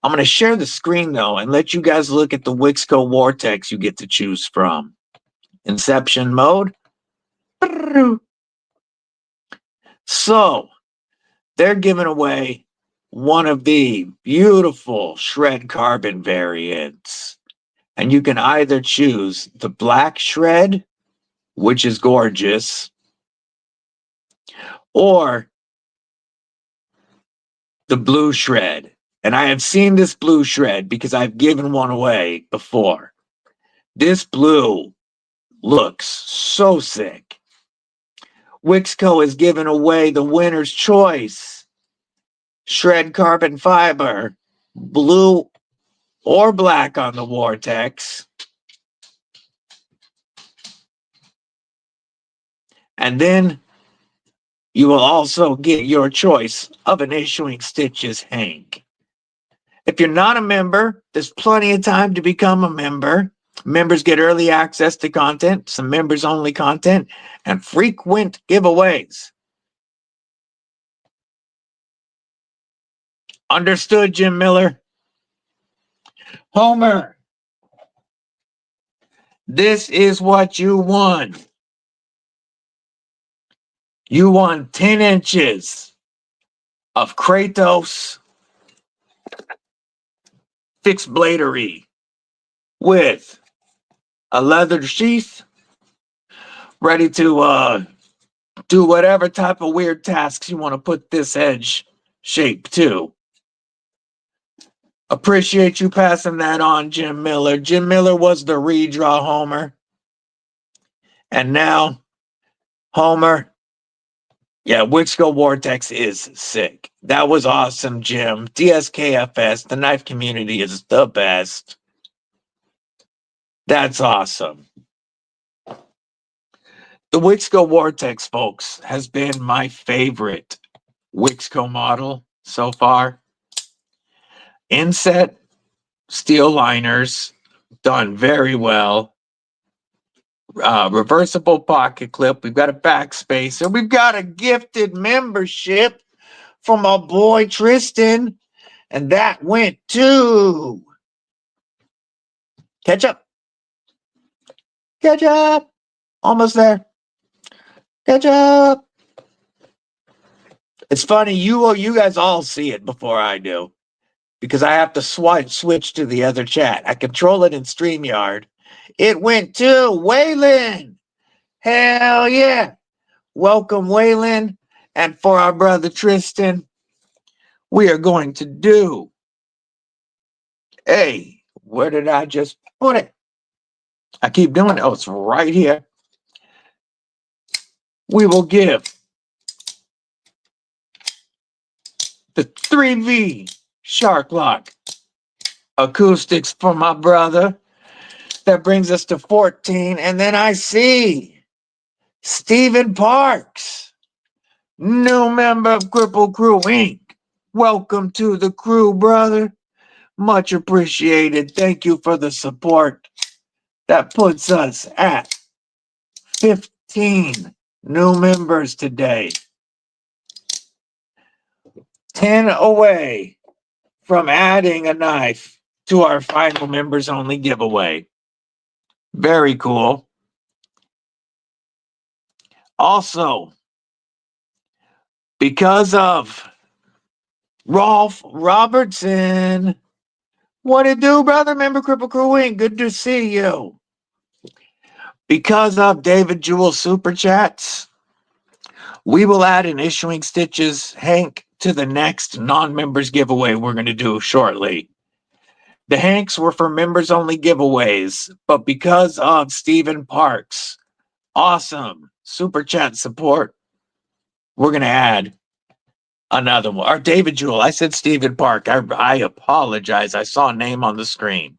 Speaker 1: I'm going to share the screen though and let you guys look at the Wixco Vortex you get to choose from. Inception mode. So they're giving away one of the beautiful shred carbon variants. And you can either choose the black shred, which is gorgeous, or the blue shred. And I have seen this blue shred because I've given one away before. This blue looks so sick. Wixco has given away the winner's choice. Shred carbon fiber, blue or black on the Vortex. And then you will also get your choice of an Issuing Stitches hank. If you're not a member, there's plenty of time to become a member. Members get early access to content, some members-only content, and frequent giveaways. Understood, Jim Miller? Homer, this is what you won. You won 10 inches of Kratos fixed bladery with a leather sheath, ready to do whatever type of weird tasks you want to put this edge shape to. Appreciate you passing that on, Jim Miller. Jim Miller was the redraw Homer. And now, Homer, yeah, Wixco Vortex is sick. That was awesome, Jim. DSKFS, the knife community is the best. That's awesome. The Wixco Vortex, folks, has been my favorite Wixco model so far. Inset steel liners, done very well. Reversible pocket clip. We've got a backspacer. We've got a gifted membership from our boy Tristan. And that went to Ketchup. Ketchup. Almost there. Ketchup. It's funny, you guys all see it before I do, because I have to switch to the other chat. I control it in StreamYard. It went to Waylon. Hell yeah. Welcome, Waylon. And for our brother Tristan, we are going to do where did I just put it? I keep doing it. Oh, it's right here. We will give the 3V Shark Lock acoustics for my brother. That brings us to 14. And then I see Stephen Parks, new member of Kripple Krew Inc. Welcome to the crew, brother. Much appreciated. Thank you for the support. That puts us at 15 new members today. 10 away from adding a knife to our final members only giveaway. Very cool. Also, because of Rolf Robertson, what it do, brother? Member Kripple Krew Inc. Good to see you. Because of David Jewell Super Chats, we will add an Issuing Stitches Hank to the next non-members giveaway we're going to do shortly. The Hanks were for members only giveaways, but because of Stephen Parks' awesome Super Chat support, we're going to add another one. Or David Jewell. I said Stephen Park. I apologize. I saw a name on the screen.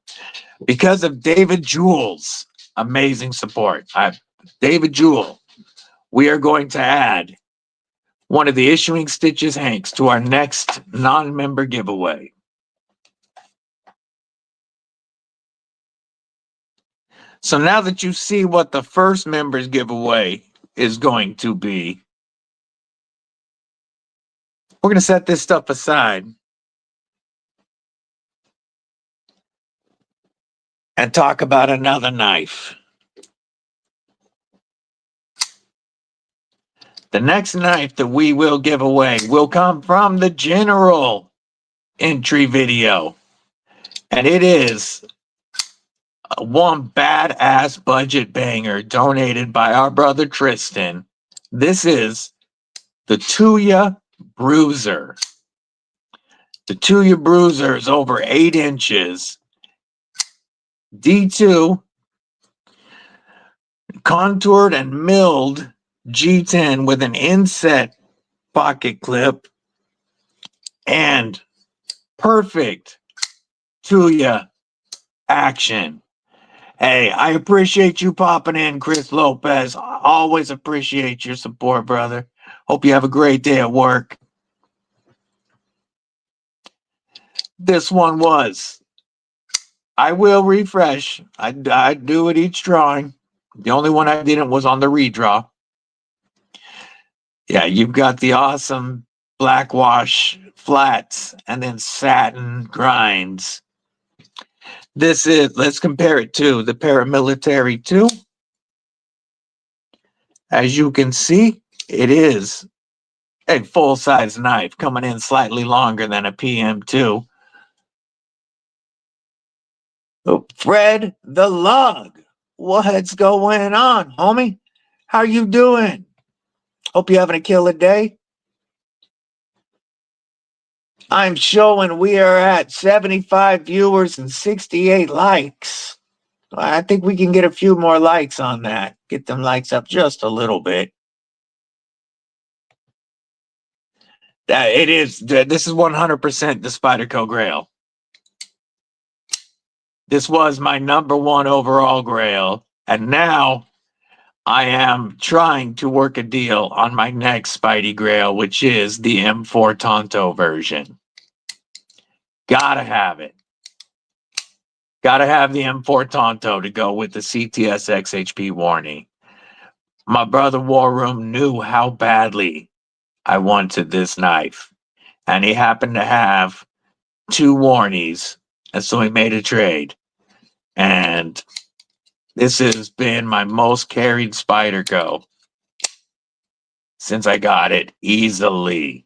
Speaker 1: Because of David Jewell's amazing support, David Jewell, we are going to add one of the Issuing Stitches Hanks to our next non-member giveaway. So now that you see what the first members giveaway is going to be, we're going to set this stuff aside and talk about another knife. The next knife that we will give away will come from the general entry video. And it is One badass budget banger donated by our brother Tristan. This is the Tuya Bruiser. The Tuya Bruiser is over 8 inches. D2, contoured and milled G10 with an inset pocket clip and perfect Tuya action. Hey, I appreciate you popping in, Chris Lopez. I always appreciate your support, brother. Hope you have a great day at work. This one was, I will refresh. I do it each drawing. The only one I didn't was on the redraw. Yeah, you've got the awesome black wash flats and then satin grinds. This is, let's compare it to the Paramilitary 2. As you can see, it is a full-size knife coming in slightly longer than a PM2. Oh, Fred the Lug, what's going on, homie? How you doing? Hope you're having a killer day. I'm showing we are at 75 viewers and 68 likes. I think we can get a few more likes on that. Get them likes up just a little bit. This is 100% the Spyderco Grail. This was my #1 overall Grail, and now I am trying to work a deal on my next Spidey Grail, which is the M4 Tonto version. Gotta have it. Gotta have the M4 Tonto to go with the CTS XHP warning. My brother War Room knew how badly I wanted this knife, and he happened to have 2 warnies, and so he made a trade. And this has been my most carried Spyderco since I got it, easily.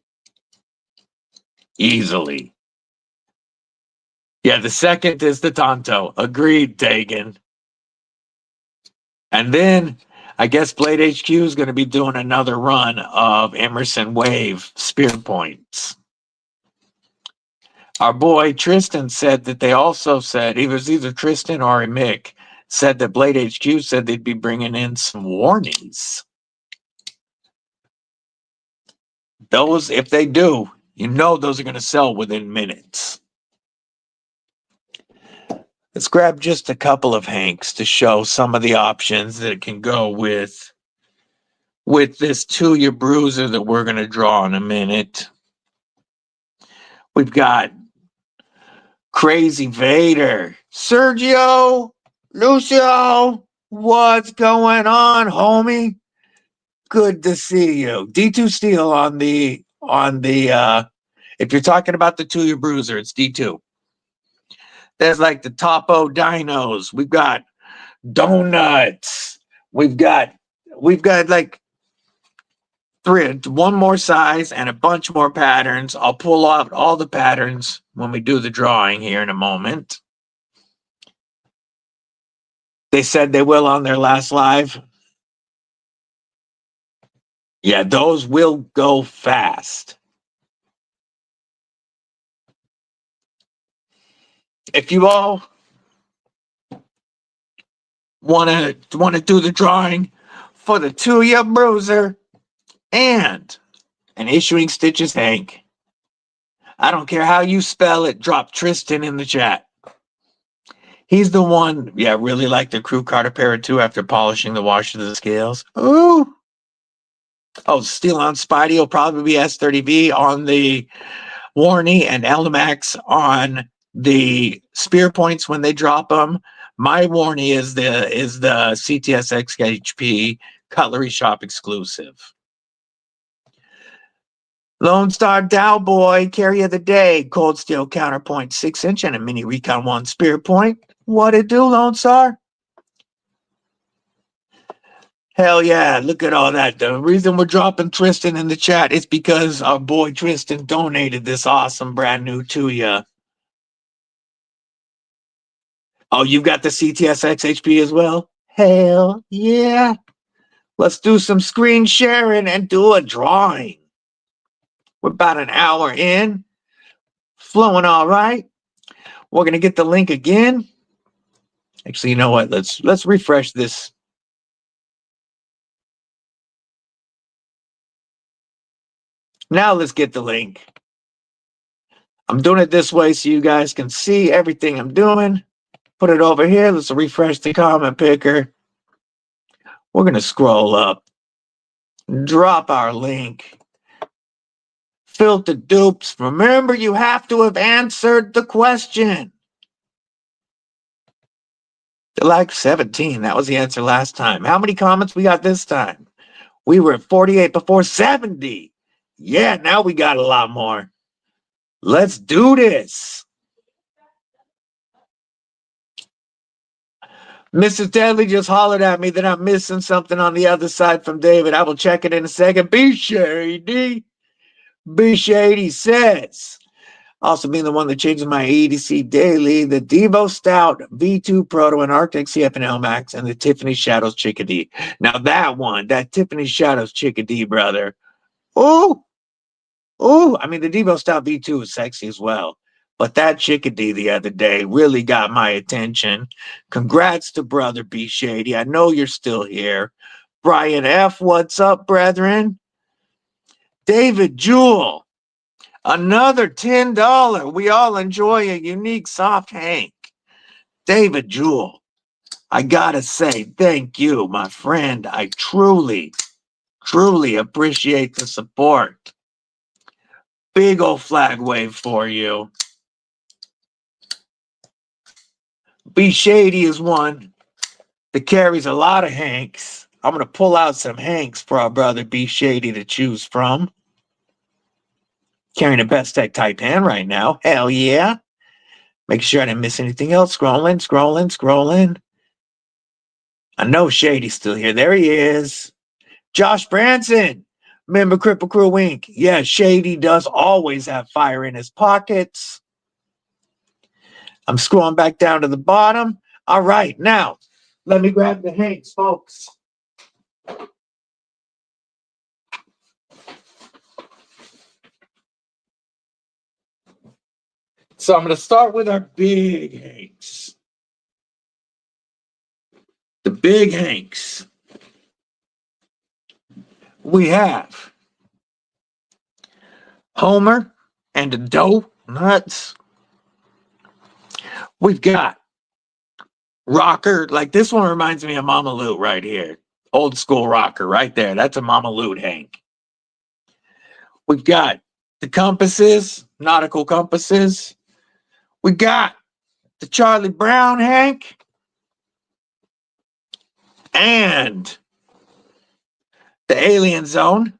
Speaker 1: Yeah, the second is the Tonto. Agreed, Dagan. And then I guess Blade HQ is going to be doing another run of Emerson Wave spear points. Our boy Tristan said that they also said, it was either Tristan or Mick, said that Blade HQ said they'd be bringing in some warnings. Those, if they do, you know those are going to sell within minutes. Let's grab just a couple of hanks to show some of the options that can go with this Tuya Bruiser that we're going to draw in a minute. We've got Crazy Vader. Sergio, Lucio, what's going on, homie? Good to see you. D2 Steel on the if you're talking about the Tuya Bruiser, it's D2. There's like the Topo Dinos. We've got donuts. We've got like one more size and a bunch more patterns. I'll pull out all the patterns when we do the drawing here in a moment. They said they will on their last live. Yeah, those will go fast. If you all want to do the drawing for the Tuya Bruiser and an Issuing Stitches Hank, I don't care how you spell it, drop Tristan in the chat. He's the one, yeah, really like the Crew Carter Para 2 after polishing the wash of the scales. Ooh. Oh, Steel on Spidey will probably be S30V on the Warney and Elmax on the spear points when they drop them. My Warney is the CTS XHP Cutlery Shop exclusive. Lone Star Dow Boy, carry of the day, cold steel counterpoint 6-inch and a mini Recon 1 spear point. What it do, Lone Star? Hell yeah, look at all that. The reason we're dropping Tristan in the chat is because our boy Tristan donated this awesome brand new Tuya. Oh, you've got the CTSX HP as well? Hell yeah. Let's do some screen sharing and do a drawing. We're about an hour in. Flowing all right. We're going to get the link again. Actually, you know what? Let's refresh this. Now let's get the link. I'm doing it this way so you guys can see everything I'm doing. Put it over here. Let's refresh the comment picker. We're going to scroll up. Drop our link. Filter dupes. Remember, you have to have answered the question. Like 17. That was the answer last time. How many comments we got this time? We were at 48 before 70. Yeah, now we got a lot more. Let's do this. Mrs. Deadly just hollered at me that I'm missing something on the other side from David. I will check it in a second. Be shady. Be shady says. Also being the one that changes my EDC daily, the Devo Stout V2 Proto and Arctic CFNL Max and the Tiffany Shadows Chickadee. Now that one, that Tiffany Shadows Chickadee, brother. Oh, I mean, the Devo Stout V2 is sexy as well. But that Chickadee the other day really got my attention. Congrats to brother B Shady. I know you're still here. Brian F., what's up, brethren? David Jewell, another $10. We all enjoy a unique soft Hank. David Jewell, I gotta say thank you, my friend. I truly appreciate the support. Big old flag wave for you. B Shady is one that carries a lot of Hanks. I'm going to pull out some Hanks for our brother B Shady to choose from. Carrying a Best Tech type hand right now. Hell yeah. Make sure I didn't miss anything else. Scrolling. I know Shady's still here. There he is. Josh Branson. Remember Kripple Krew Inc. Yeah, Shady does always have fire in his pockets. I'm scrolling back down to the bottom. All right, now, let me grab the Hanks, folks. So I'm going to start with our big Hanks. The big Hanks. We have Homer and the Donuts. We've got Rocker. Like this one reminds me of Mama Lou right here. Old school Rocker right there. That's a Mama Lou Hank. We've got the compasses, nautical compasses. We got the Charlie Brown Hank. And the Alien Zone.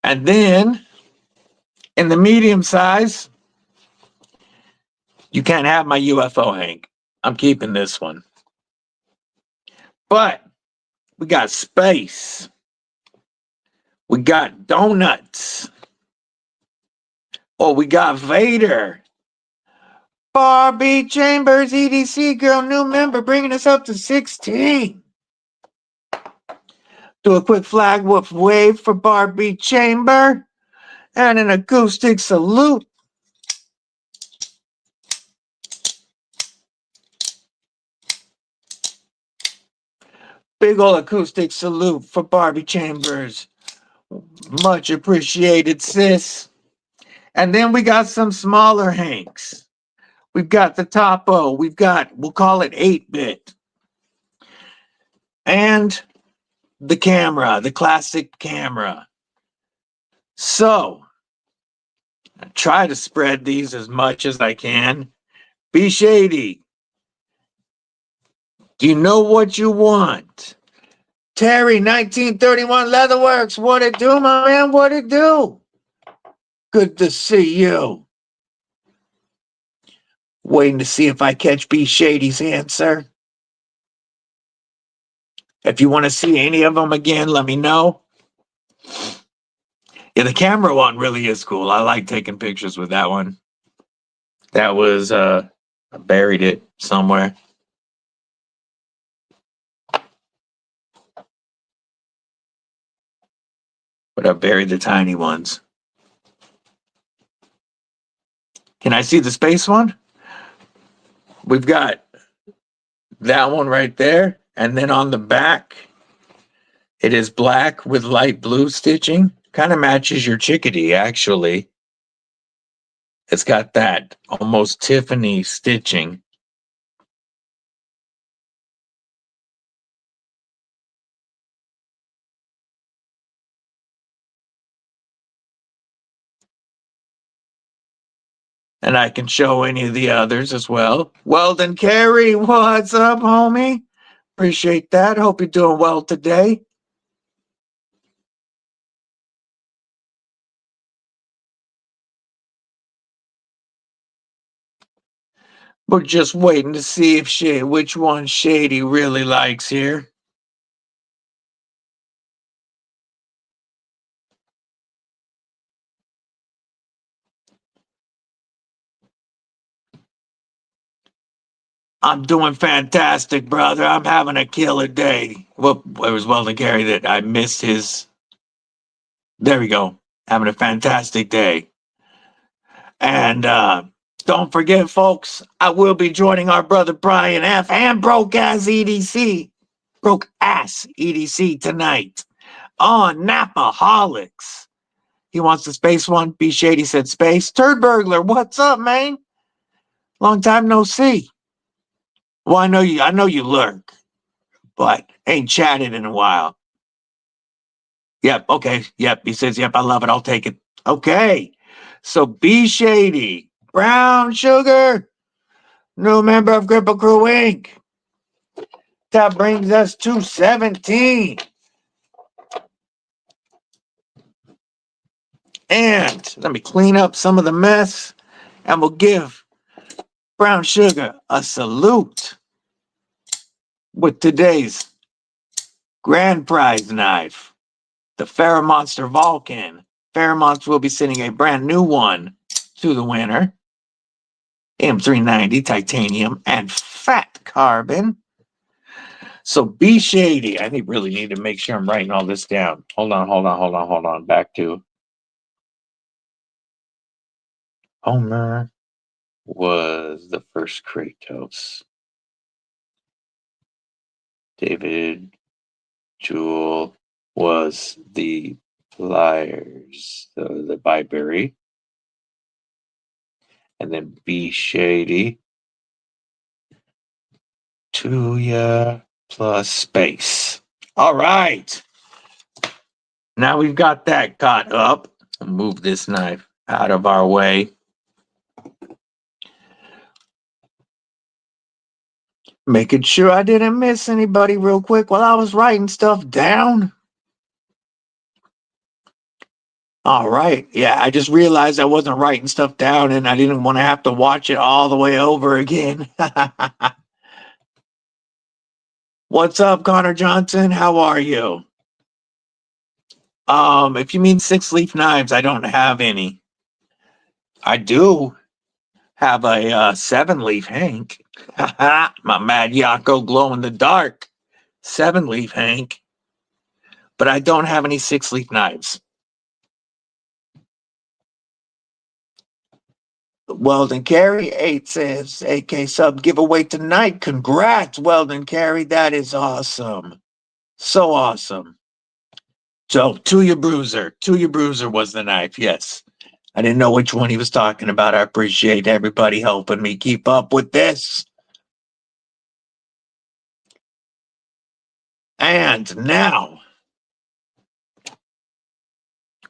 Speaker 1: And then in the medium size, you can't have my UFO Hank. I'm keeping this one. But we got space. We got donuts. Oh, we got Vader. Barbie Chambers, EDC girl, new member, bringing us up to 16. Do a quick flag whoop wave for Barbie Chamber. And an acoustic salute. Big ol' acoustic salute for Barbie Chambers. Much appreciated, sis. And then we got some smaller Hanks. We've got the Topo. We've got, we'll call it 8-bit. And the camera, the classic camera. So, I try to spread these as much as I can. Be shady. Do you know what you want? Terry, 1931 Leatherworks. What it do, my man? What it do? Good to see you. Waiting to see if I catch B Shady's answer. If you want to see any of them again, let me know. Yeah, the camera one really is cool. I like taking pictures with that one. That was, I buried it somewhere. But I buried the tiny ones. Can I see the space one? We've got that one right there. And then on the back, it is black with light blue stitching. Kind of matches your chickadee, actually. It's got that almost Tiffany stitching. And I can show any of the others as well. Weldon Carey, what's up, homie? Appreciate that. Hope you're doing well today. We're just waiting to see if which one Shady really likes here. I'm doing fantastic, brother. I'm having a killer day. Well, it was Weldon Carey that I missed his. There we go. Having a fantastic day. And don't forget, folks, I will be joining our brother Brian F. and Broke Ass EDC tonight on Napaholics. He wants the space one. B Shady said space. Turd Burglar, what's up, man? Long time no see. Well, I know you lurk, but ain't chatted in a while. Yep, okay. Yep. He says, yep, I love it. I'll take it. Okay. So B Shady, Brown Sugar, new member of Kripple Krew Inc. That brings us to 17. And let me clean up some of the mess, and we'll give Brown Sugar a salute with today's grand prize knife, the FerraMonster Vulcan. FerraMonster will be sending a brand new one to the winner. M390 titanium and fat carbon. So be shady. I really need to make sure I'm writing all this down. Hold on. Back to Homer was the first Kratos. David Jewell was the Pliers, the Bibury. And then B Shady, Tuya plus space. All right. Now we've got that caught up. I'll move this knife out of our way. Making sure I didn't miss anybody real quick while I was writing stuff down. All right. Yeah, I just realized I wasn't writing stuff down and I didn't want to have to watch it all the way over again. What's up, Connor Johnson? How are you? If you mean 6-leaf knives, I don't have any. I do have a 7-leaf Hank. My Mad Yako glow in the dark 7-leaf Hank. But I don't have any 6-leaf knives. Weldon Carey 8 says AK sub giveaway tonight. Congrats, Weldon Carey. That is awesome. So awesome. So Tuya Bruiser was the knife. Yes. I didn't know which one he was talking about. I appreciate everybody helping me keep up with this. And now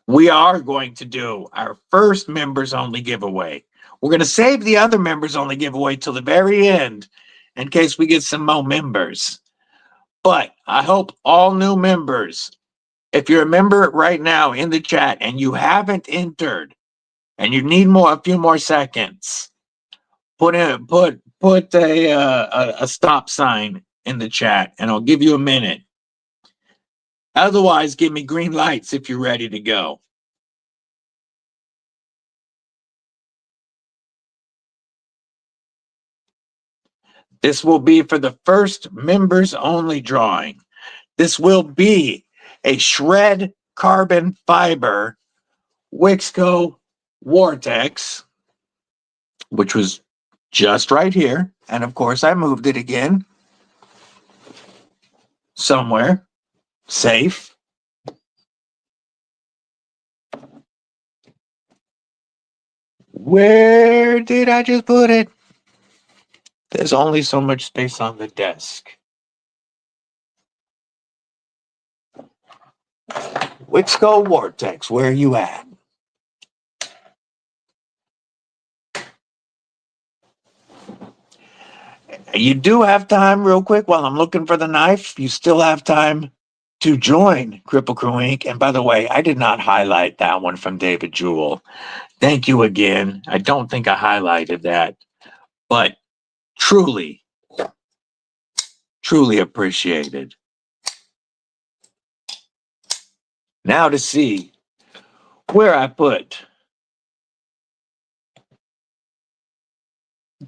Speaker 1: we are going to do our first members only giveaway. We're going to save the other members only giveaway till the very end in case we get some more members. But I hope all new members, if you're a member right now in the chat and you haven't entered and you need a few more seconds, put a stop sign in the chat and I'll give you a minute. Otherwise, give me green lights if you're ready to go. This will be for the first members only drawing. This will be a shred carbon fiber Wixco Vortex, which was just right here. And of course, I moved it again somewhere safe. Where did I just put it? There's only so much space on the desk. Wixco Vortex, where are you at? You do have time, real quick, while I'm looking for the knife. You still have time to join Kripple Krew Inc. And by the way, I did not highlight that one from David Jewell. Thank you again. I don't think I highlighted that, but truly, truly appreciated. Now to see where I put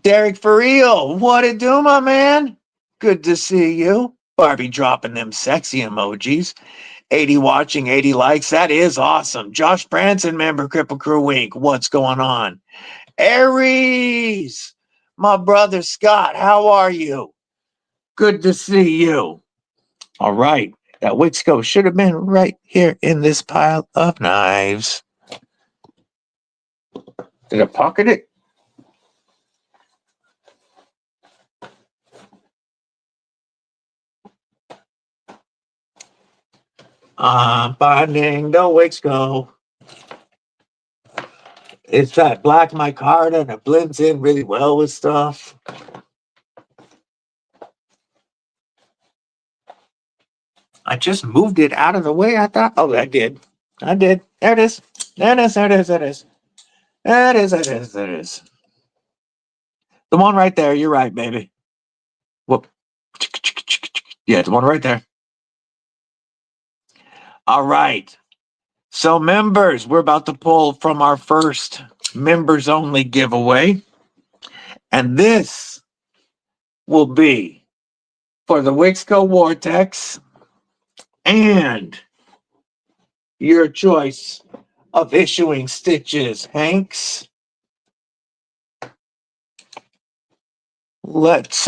Speaker 1: Derek for real. What it do, my man? Good to see you. Barbie dropping them sexy emojis. 80 watching, 80 likes. That is awesome. Josh Branson, member, Kripple Krew Inc. What's going on? Aries, my brother Scott, how are you? Good to see you. All right. That Wixco should have been right here in this pile of knives. Did I pocket it? I'm finding the Wixco. It's that black micarta and it blends in really well with stuff. I just moved it out of the way. I thought, oh, I did. I did. There it is. There it is. There it is. There it is. There it is. There it is. There it is. The one right there. You're right, baby. Whoop. Yeah, the one right there. All right. So, members, we're about to pull from our first members only giveaway. And this will be for the Wixco Vortex and your choice of issuing stitches, Hanks. Let's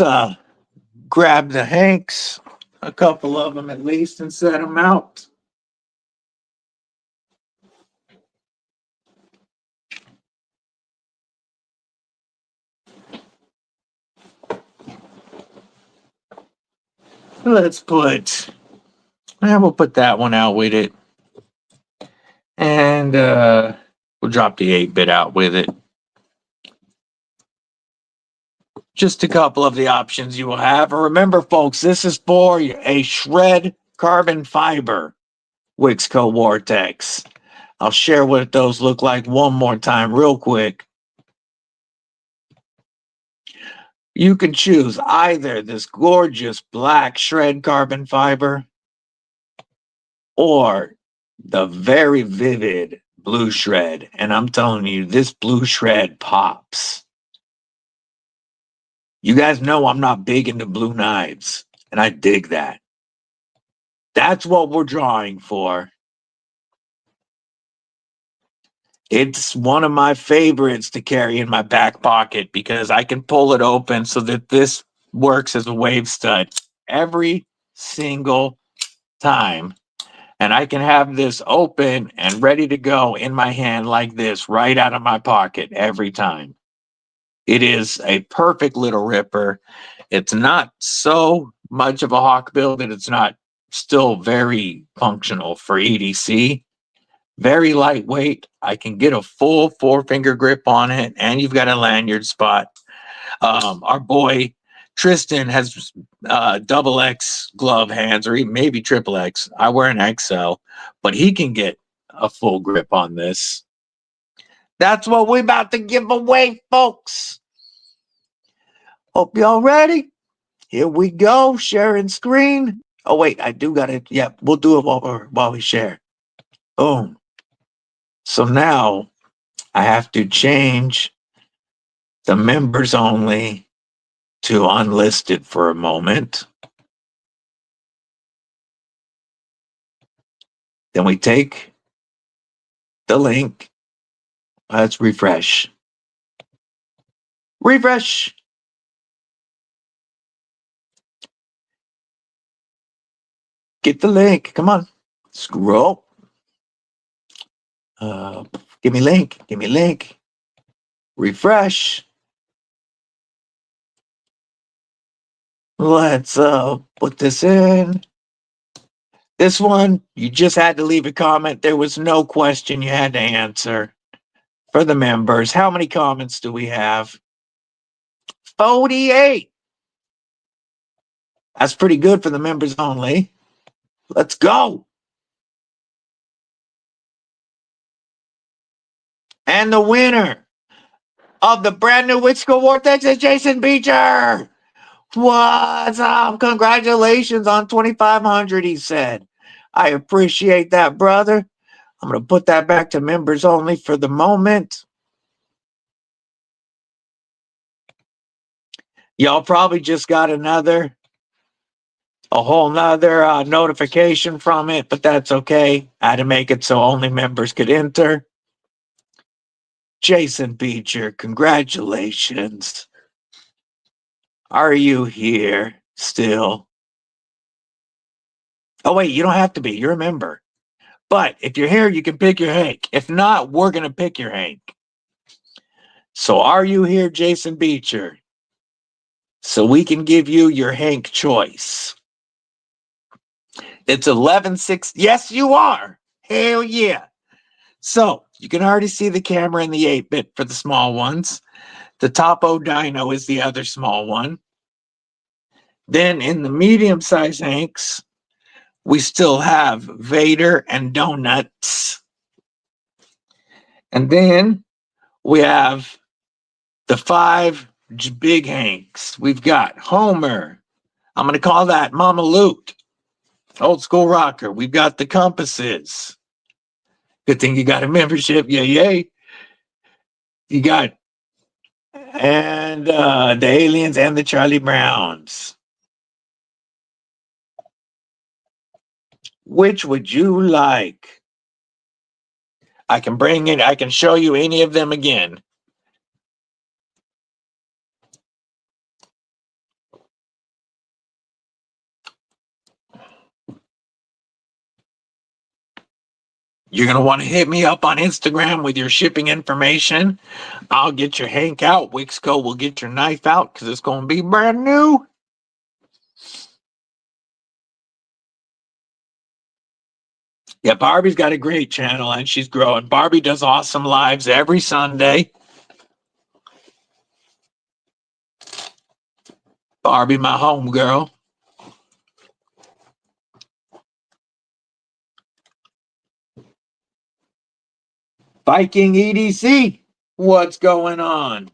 Speaker 1: grab the Hanks, a couple of them at least, and set them out. Let's put, and we'll put that one out with it. And we'll drop the 8-bit out with it. Just a couple of the options you will have. And remember, folks, this is for a shred carbon fiber Wixco Vortex. I'll share what those look like one more time real quick. You can choose either this gorgeous black shred carbon fiber or the very vivid blue shred. And I'm telling you, this blue shred pops. You guys know I'm not big into blue knives, and I dig that. That's what we're drawing for. It's one of my favorites to carry in my back pocket because I can pull it open so that this works as a wave stud every single time. And I can have this open and ready to go in my hand like this right out of my pocket every time. It is a perfect little ripper. It's not so much of a hawk build that it's not still very functional for EDC. Very lightweight. I can get a full 4-finger grip on it, and you've got a lanyard spot. Our boy Tristan has double X glove hands, or even maybe triple X. I wear an XL, but he can get a full grip on this. That's what we're about to give away, folks. Hope y'all ready. Here we go. Sharing screen. Oh, wait, I do got it. Yeah, we'll do it while we share. Boom. So now I have to change the members only to unlisted for a moment. Then we take the link. Let's refresh. Refresh. Get the link. Come on. Scroll. Give me link. Give me link. Refresh. Let's put this in. This one, you just had to leave a comment. There was no question you had to answer. For the members, how many comments do we have? 48. That's pretty good for the members only. Let's go. And the winner of the brand new Wixco Vortex is Jason Beecher. What's up? Congratulations on 2,500, he said. I appreciate that, brother. I'm going to put that back to members only for the moment. Y'all probably just got a whole nother notification from it, but that's okay. I had to make it so only members could enter. Jason Beecher, congratulations. Are you here still? Oh, wait, you don't have to be. You're a member. But if you're here, you can pick your Hank. If not, we're going to pick your Hank. So are you here, Jason Beecher? So we can give you your Hank choice. It's 11:06. Yes, you are. Hell yeah. So you can already see the camera in the 8-bit for the small ones. The Topo Dino is the other small one. Then in the medium-sized Hanks, we still have Vader and Donuts. And then we have the 5 big Hanks. We've got Homer. I'm going to call that Mama Loot. Old school rocker. We've got the Compasses. Good thing you got a membership. Yay, yay. You got and the Aliens and the Charlie Browns. Which would you like? I can show you any of them again. You're going to want to hit me up on Instagram with your shipping information. I'll get your Hank out. Wixco will get your knife out because it's going to be brand new. Yeah, Barbie's got a great channel and she's growing. Barbie does awesome lives every Sunday. Barbie, my homegirl. Viking EDC, what's going on?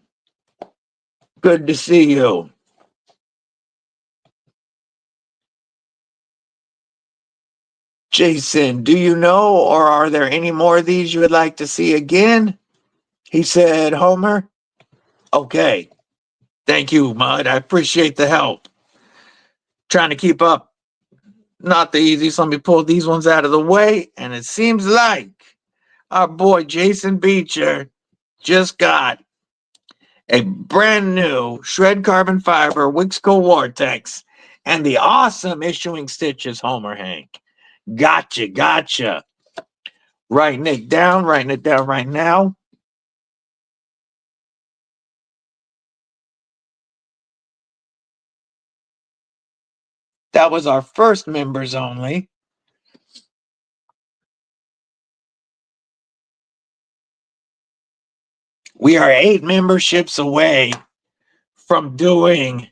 Speaker 1: Good to see you. Jason, do you know, or are there any more of these you would like to see again? He said, Homer. Okay. Thank you, Mud. I appreciate the help. Trying to keep up. Not the easiest. Let me pull these ones out of the way. And it seems like our boy Jason Beecher just got a brand new shred carbon fiber Wixco Vortex and the awesome Issuing Stitches Homer Hank. Gotcha. Writing it down right now. That was our first members only. We are 8 memberships away from doing.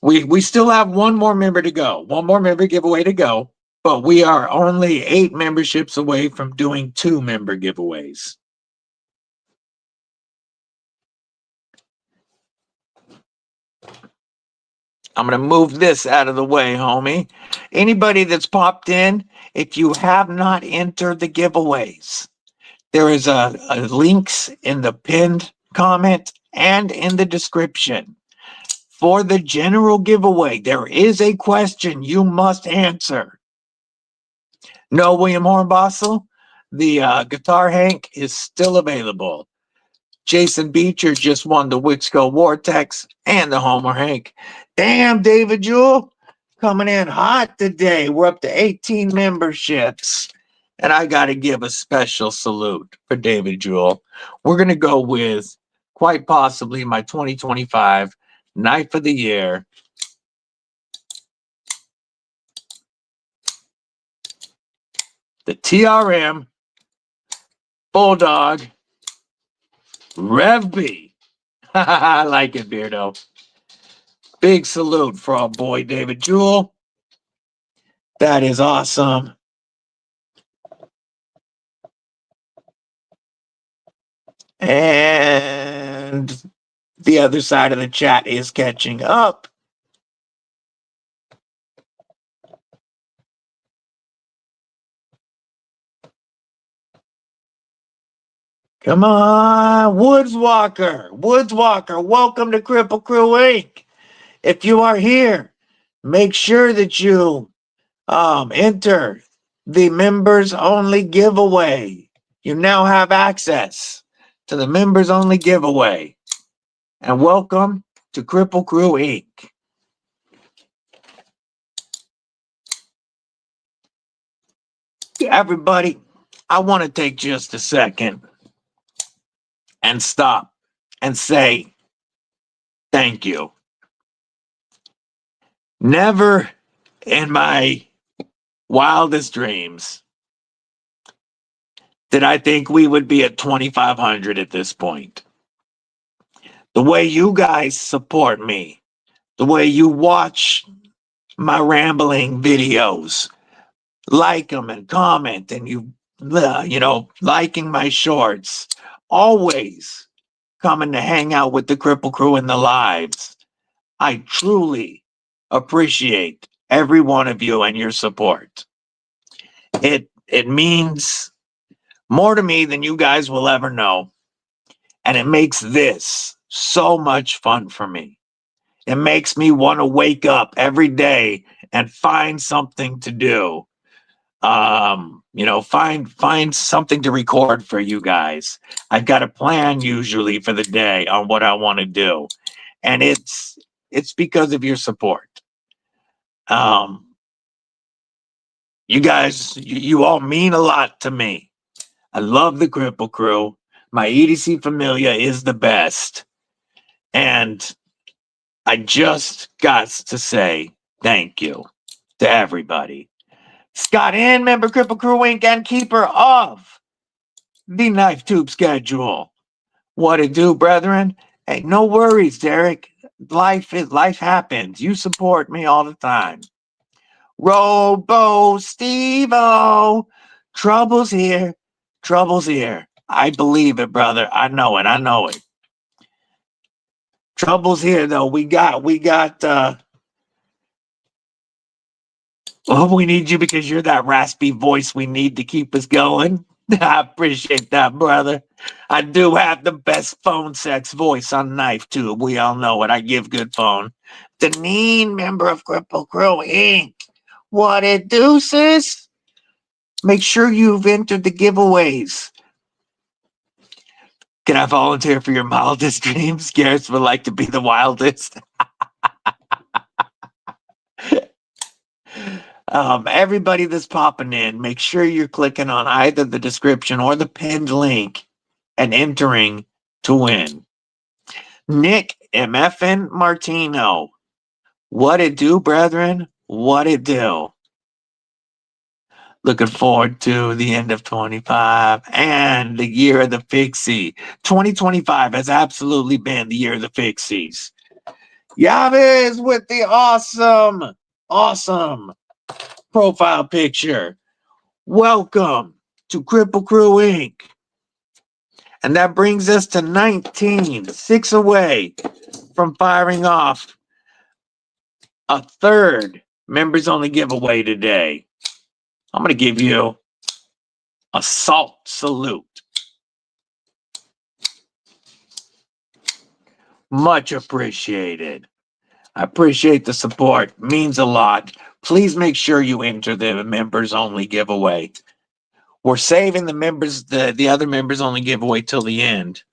Speaker 1: We still have one more member to go. One more member giveaway to go. But we are only 8 memberships away from doing 2 member giveaways. I'm going to move this out of the way, homie. Anybody that's popped in, if you have not entered the giveaways, there is a links in the pinned comment and in the description for the general giveaway, there is a question you must answer. No, William Hornbostel, the Guitar Hank is still available. Jason Beecher just won the Wixco Vortex and the Homer Hank. Damn, David Jewell, coming in hot today. We're up to 18 memberships. And I got to give a special salute for David Jewell. We're going to go with quite possibly my 2025 Knife of the Year. The TRM Bulldog Rev B. I like it, Beardo. Big salute for our boy David Jewell. That is awesome. And the other side of the chat is catching up. Come on, Woods Walker, welcome to Kripple Krew Inc. If you are here, make sure that you enter the members only giveaway. You now have access to the members only giveaway. And welcome to Kripple Krew Inc. Everybody, I want to take just a second and stop and say thank you. Never in my wildest dreams did I think we would be at 2,500 at this point. The way you guys support me, the way you watch my rambling videos, like them and comment, and you know, liking my shorts, always coming to hang out with the Kripple Krew in the lives. I truly appreciate every one of you and your support. It means more to me than you guys will ever know. And it makes this so much fun for me. It makes me want to wake up every day and find something to do. You know, find something to record for you guys. I've got a plan usually for the day on what I want to do. And it's because of your support. You guys, you all mean a lot to me. I love the Kripple Krew. My EDC Familia is the best. And I just got to say thank you to everybody. Scott N, member Kripple Krew Inc. and keeper of the Knife Tube Schedule. What it do, brethren? Hey, no worries, Derek. Life happens. You support me all the time. Robo Steve-O. Trouble's here. Trouble's here. I believe it, brother. I know it. Trouble's here, though. We got oh, we need you because you're that raspy voice we need to keep us going. I appreciate that, brother. I do have the best phone sex voice on Knife Tube. We all know it. I give good phone. Deneen, member of Kripple Krew Inc. What it do, sis? Make sure you've entered the giveaways. Can I volunteer for your mildest dreams? Garrett would like to be the wildest. Everybody that's popping in, make sure you're clicking on either the description or the pinned link and entering to win. Nick MFN Martino. What it do, brethren? What it do? Looking forward to the end of 25 and the year of the Pixie. 2025 has absolutely been the year of the Pixies. Yaviz with the awesome profile picture. Welcome to Kripple Krew Inc. And that brings us to 19, 6 away from firing off a third members only giveaway today. I'm going to give you a salt salute. Much appreciated. I appreciate the support. Means a lot. Please make sure you enter the members only giveaway. We're saving the other members only giveaway till the end.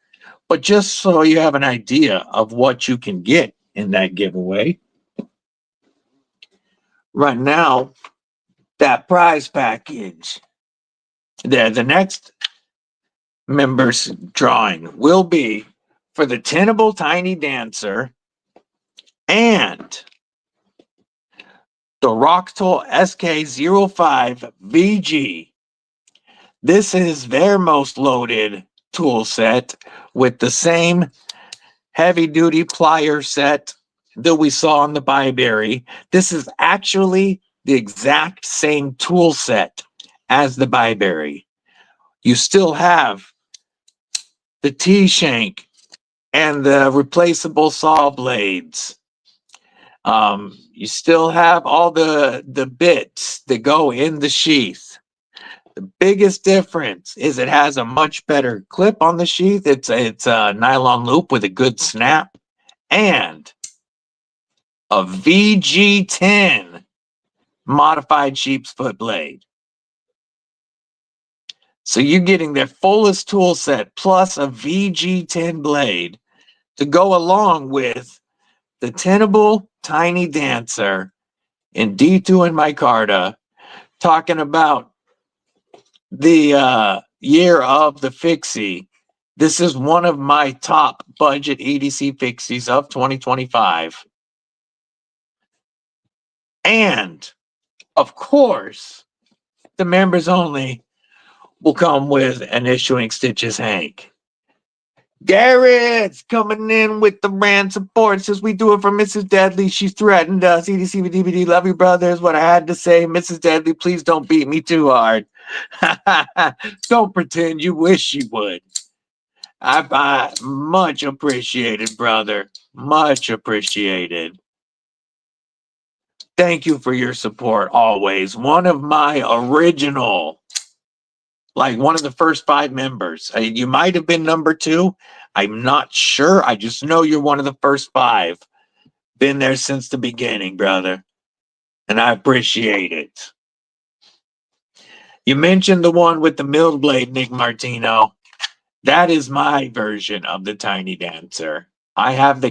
Speaker 1: But just so you have an idea of what you can get in that giveaway, right now, that prize package, the next members drawing will be for the Tenable Tiny Dancer and the Rocktol SK05 VG. This is their most loaded tool set with the same heavy duty plier set that we saw on the Bibury. This is actually the exact same tool set as the Bibury. You still have the T-shank and the replaceable saw blades. You still have all the bits that go in the sheath. The biggest difference is it has a much better clip on the sheath. It's a nylon loop with a good snap and a VG10 modified sheep's foot blade. So you're getting their fullest tool set plus a VG10 blade to go along with the Tenable Tiny Dancer in D2 and micarta, talking about the year of the fixie. This is one of my top budget EDC fixies of 2025. And, of course, the members only will come with an Issuing Stitches Hank. Garrett's coming in with the brand support. Says we do it for Mrs. Deadly. She threatened us. EDC with DBD. Love you, brothers. What I had to say, Mrs. Deadly, please don't beat me too hard. Don't pretend you wish you would. I much appreciated, brother. Much appreciated. Thank you for your support always. One of my original, like one of the first 5 members. You might have been number 2. I'm not sure. I just know you're one of the first 5. Been there since the beginning, brother. And I appreciate it. You mentioned the one with the milled blade, Nick Martino. That is my version of the Tiny Dancer. I have the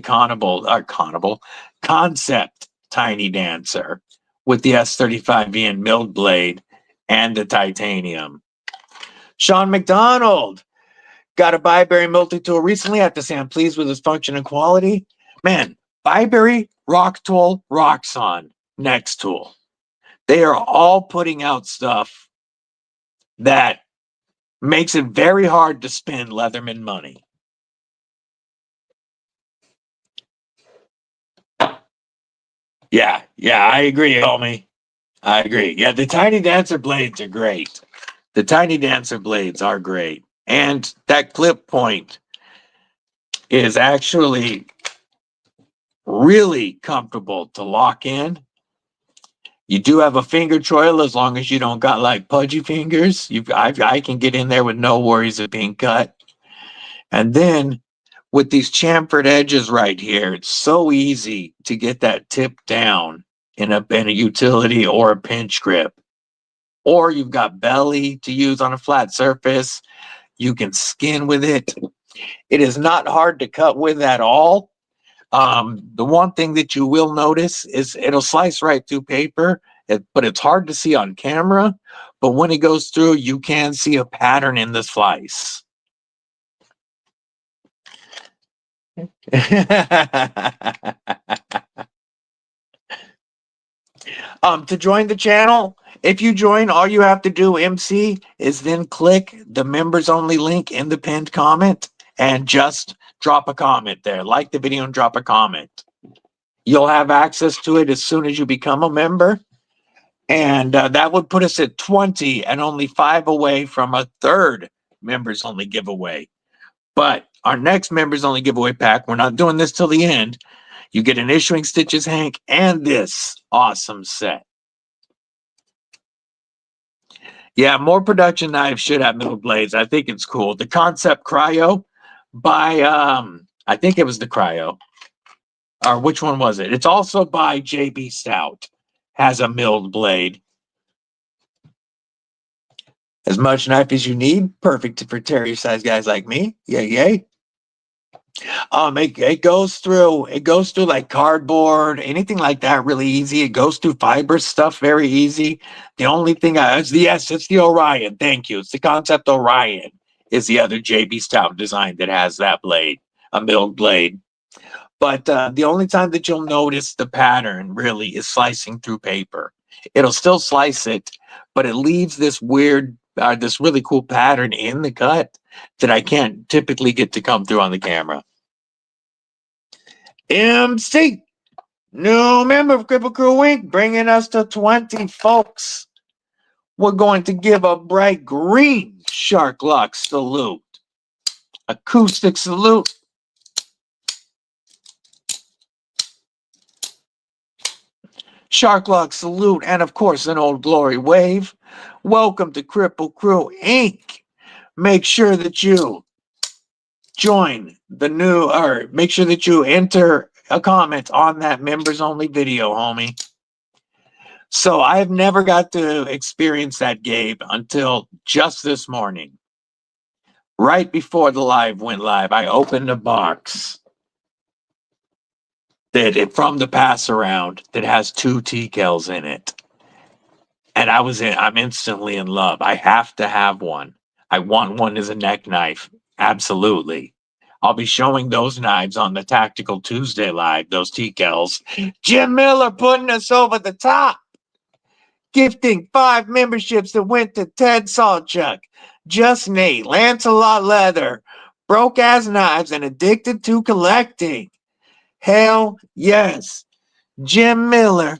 Speaker 1: concept Tiny Dancer with the S35VN milled blade and the titanium. Sean McDonald got a Bibury multi-tool recently. I have to say I'm pleased with his function and quality. Man, Bibury, Rocktol, Roxxon, next tool. They are all putting out stuff that makes it very hard to spend Leatherman money. Yeah, I agree, homie. I agree. Yeah, the Tiny Dancer blades are great. The Tiny Dancer blades are great. And that clip point is actually really comfortable to lock in. You do have a finger choil as long as you don't got like pudgy fingers. I can get in there with no worries of being cut. And then with these chamfered edges right here, it's so easy to get that tip down in a utility or a pinch grip. Or you've got belly to use on a flat surface. You can skin with it. It is not hard to cut with at all. The one thing that you will notice is it'll slice right through paper, but it's hard to see on camera. But when it goes through, you can see a pattern in the slice. To join the channel, if you join, all you have to do, MC, is then click the members only link in the pinned comment and just drop a comment there. Like the video and drop a comment. You'll have access to it as soon as you become a member. And that would put us at 20 and only 5 away from a 3rd members only giveaway. But our next members only giveaway pack, we're not doing this till the end. You get an Issuing Stitches Hank and this awesome set. Yeah, more production knives should have middle blades. I think it's cool. The Concept Cryo by, I think it was the Cryo. Or which one was it? It's also by JB Stout. Has a milled blade. As much knife as you need, perfect for terrier size guys like me. Yay, yay. It goes through like cardboard, anything like that, really easy. It goes through fiber stuff very easy. The only thing it's the Orion. Thank you. It's the Concept Orion is the other JB Stout design that has that blade, a milled blade. But the only time that you'll notice the pattern really is slicing through paper. It'll still slice it, but it leaves this weird, this really cool pattern in the cut that I can't typically get to come through on the camera. MC, new member of Kripple Krew Inc., bringing us to 20 folks. We're going to give a bright green shark lock salute. Acoustic salute. Shark lock salute, and of course an Old Glory wave. Welcome to Kripple Krew Inc. Make sure that you join the new, or make sure that you enter a comment on that members only video, homie. So I've never got to experience that, Gabe, until just this morning. Right before the live went live, I opened a box from the pass around that has 2 TKLs in it. And I'm instantly in love. I have to have one. I want one as a neck knife. Absolutely. I'll be showing those knives on the Tactical Tuesday live, those TKLs. Jim Miller putting us over the top. Gifting 5 memberships that went to Ted Saltchuk, Just Nate, Lancelot Leather, Broke Ass Knives, and Addicted to Collecting. Hell yes. Jim Miller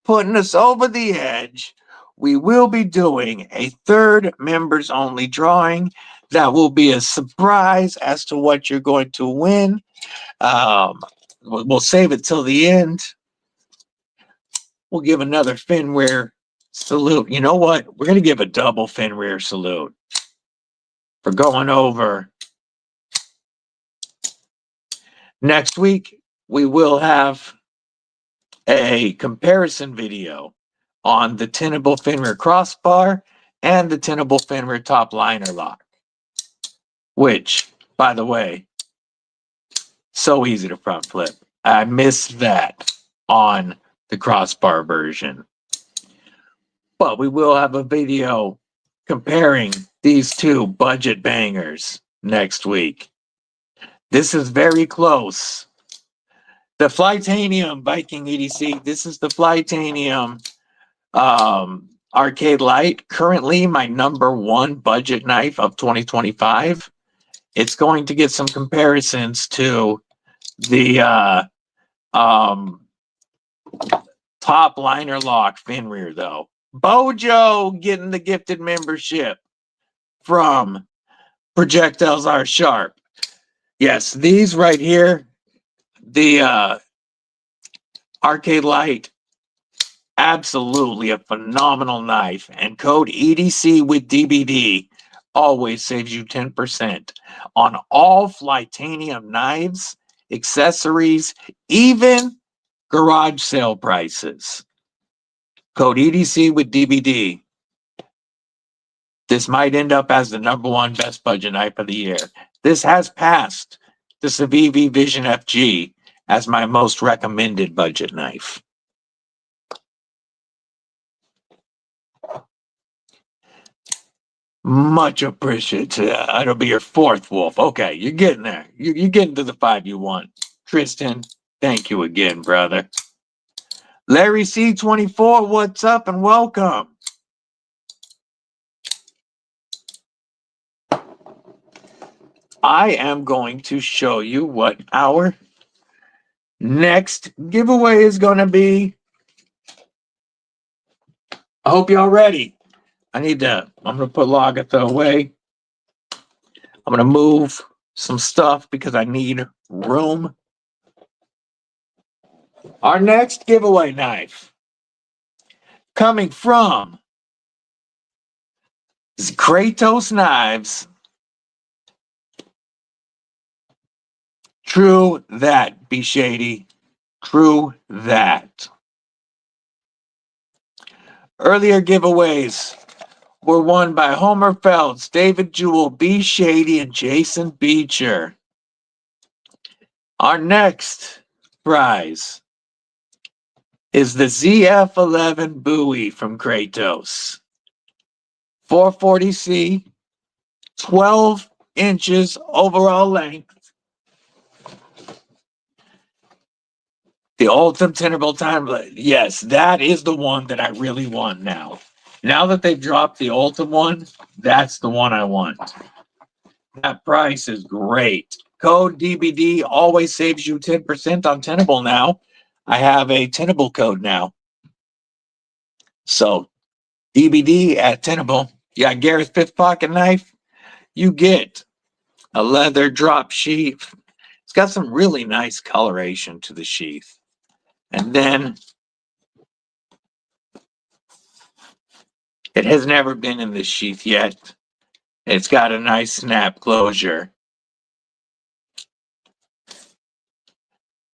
Speaker 1: putting us over the edge. We will be doing a 3rd members only drawing. That will be a surprise as to what you're going to win. We'll save it till the end. We'll give another Finware salute. You know what? We're going to give a double Finware salute for going over. Next week, we will have a comparison video on the Tenable Finware crossbar and the Tenable Finware top liner lock, which, by the way, so easy to front flip. I missed that on the crossbar version. But we will have a video comparing these 2 budget bangers next week. This is very close. The Flytanium Viking EDC. This is the Flytanium Arcade Light. Currently my #1 budget knife of 2025. It's going to get some comparisons to the top liner lock Finrear, though. Bojo getting the gifted membership from Projectiles Are Sharp. Yes, these right here, the Arcade Light, absolutely a phenomenal knife. And code EDCwithDBD always saves you 10% on all Flytanium knives, accessories, even garage sale prices. Code EDCwithDBD. This might end up as the #1 best budget knife of the year. This has passed the Civivi Vision FG as my most recommended budget knife. Much appreciated. It'll be your 4th wolf. Okay, you're getting there. You're getting to the 5 you want. Tristan, thank you again, brother. Larry C24, what's up and welcome. I am going to show you what our next giveaway is going to be. I hope y'all ready. I'm going to put Lagatha away. I'm going to move some stuff because I need room. Our next giveaway knife coming from Kratos Knives. True that, Be Shady. True that. Earlier giveaways were won by Homer Phelps, David Jewell, B. Shady, and Jason Beecher. Our next prize is the ZF11 buoy from Kratos. 440C, 12 inches overall length. The Ultimate Tenable time. Yes, that is the one that I really want now. Now that they've dropped the Ultimate one, that's the one I want. That price is great. Code DBD always saves you 10% on Tenable now. I have a Tenable code now. So, DBD at Tenable. You got Garrett's fifth pocket knife. You get a leather drop sheath. It's got some really nice coloration to the sheath. And then it has never been in this sheath yet. It's got a nice snap closure.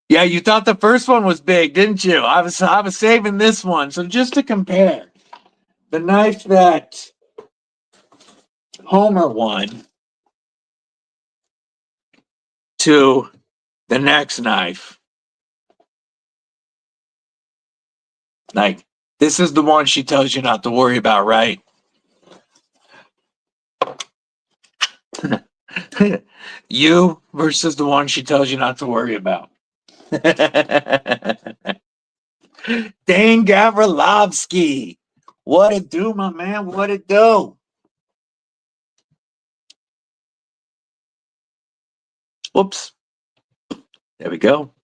Speaker 1: Yeah, you thought the first one was big, didn't you? I was saving this one. So just to compare, the knife that Homer won to the next knife. Like, this is the one she tells you not to worry about, right? You versus the one she tells you not to worry about. Dan Gavrilovsky. What it do, my man? What it do? Whoops. There we go.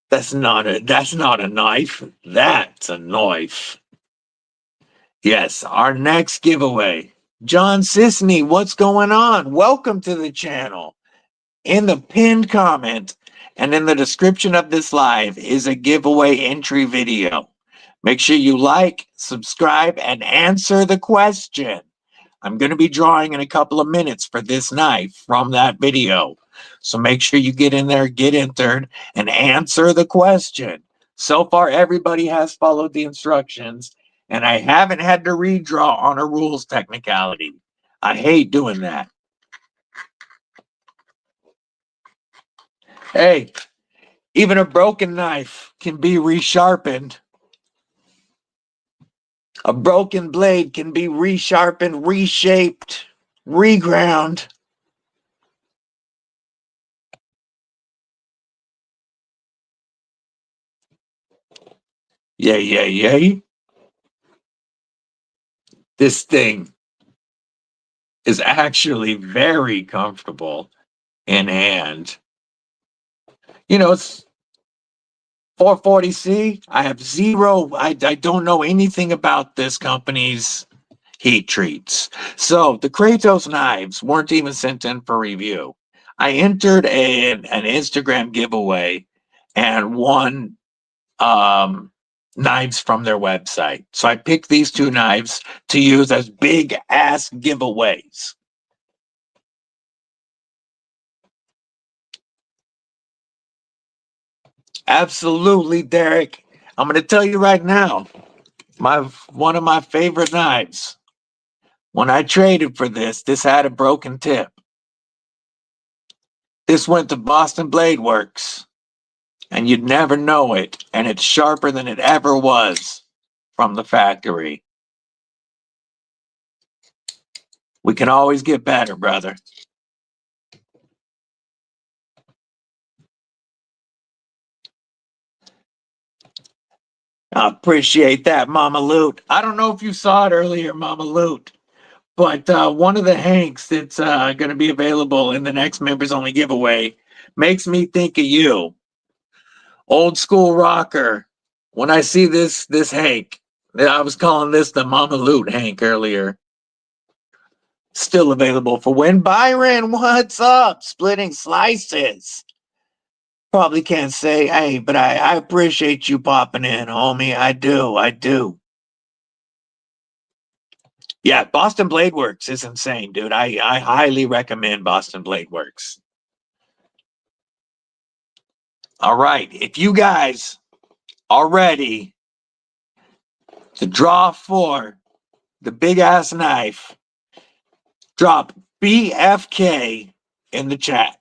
Speaker 1: That's not a knife. That's a knife. Yes, our next giveaway. John Sisney, what's going on? Welcome to the channel. In the pinned comment and in the description of this live is a giveaway entry video. Make sure you like, subscribe, and answer the question. I'm going to be drawing in a couple of minutes for this knife from that video. So make sure you get in there, get entered, and answer the question. So far, everybody has followed the instructions, and I haven't had to redraw on a rules technicality. I hate doing that. Hey, even a broken knife can be resharpened. A broken blade can be resharpened, reshaped, reground. Yay. This thing is actually very comfortable in hand. You know, it's 440C. I have zero, I don't know anything about this company's heat treats. So the Kratos knives weren't even sent in for review. I entered an Instagram giveaway and won knives from their website. So I picked these two knives to use as big ass giveaways. Absolutely, Derek. I'm going to tell you right now, one of my favorite knives. When I traded for this had a broken tip. This went to Boston Blade Works, and you'd never know it, and it's sharper than it ever was from the factory. We can always get better, brother. I appreciate that, Mama Loot. I don't know if you saw it earlier, Mama Loot, but one of the Hanks that's going to be available in the next members only giveaway makes me think of you. Old school rocker. When I see this Hank, I was calling this the Mama Loot Hank earlier. Still available for when. Byron, what's up? Splitting slices. Probably can't say, hey, but I appreciate you popping in, homie. I do. Yeah, Boston Blade Works is insane, dude. I highly recommend Boston Blade Works. All right, if you guys are ready to draw for the big ass knife, drop BFK in the chat.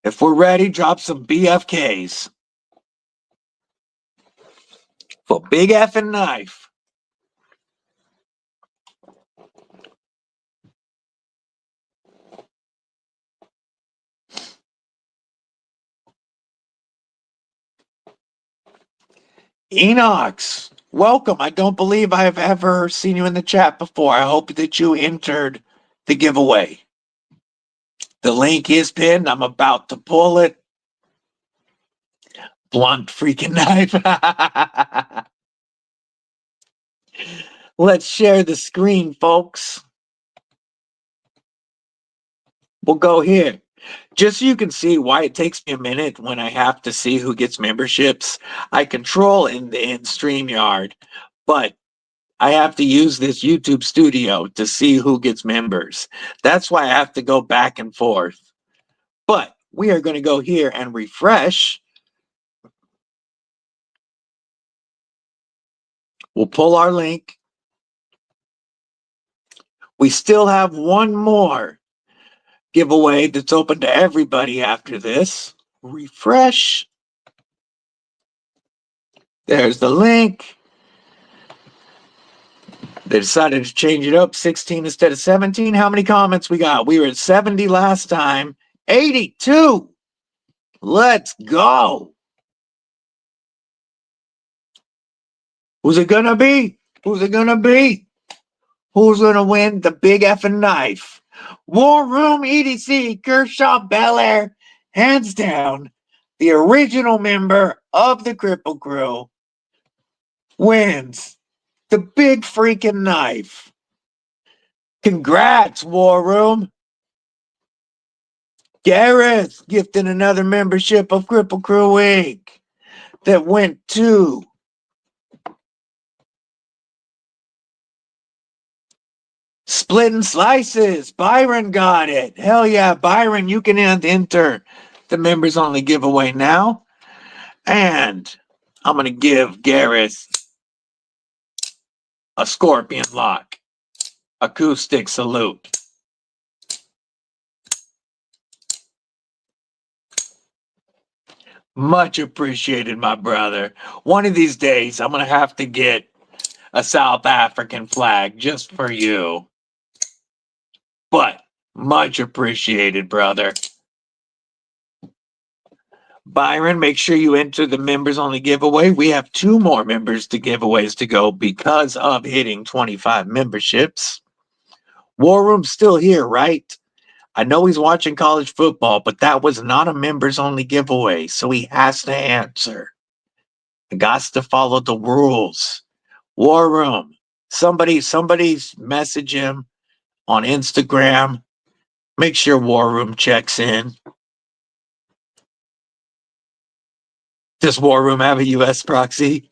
Speaker 1: If we're ready, drop some BFKs for big effing knife. Enox, welcome. I don't believe I've ever seen you in the chat before. I hope that you entered the giveaway. The link is pinned. I'm about to pull it. Blunt freaking knife. Let's share the screen, folks. We'll go here. Just so you can see why it takes me a minute when I have to see who gets memberships. I control in StreamYard, but I have to use this YouTube studio to see who gets members. That's why I have to go back and forth. But we are going to go here and refresh. We'll pull our link. We still have one more giveaway that's open to everybody after this. Refresh. There's the link. They decided to change it up, 16 instead of 17. How many comments we got? We were at 70 last time. 82. Let's go. Who's it gonna be? Who's it gonna be? Who's gonna win the big effing knife? War Room EDC, Kershaw Belair, hands down, the original member of the Kripple Krew, wins the big freaking knife. Congrats, War Room. Gareth gifting another membership of Kripple Krew Inc. that went to Splitting Slices. Byron got it. Hell yeah, Byron, you can enter the members only giveaway now. And I'm going to give Gareth a Scorpion Lock acoustic salute. Much appreciated, my brother. One of these days, I'm going to have to get a South African flag just for you. But much appreciated, brother. Byron, make sure you enter the members only giveaway. We have 2 more members to giveaways to go because of hitting 25 memberships. War Room's still here, right? I know he's watching college football, but that was not a members only giveaway, so he has to answer. He got to follow the rules. War Room, somebody's message him on Instagram. Make sure War Room checks in. Does War Room have a US proxy?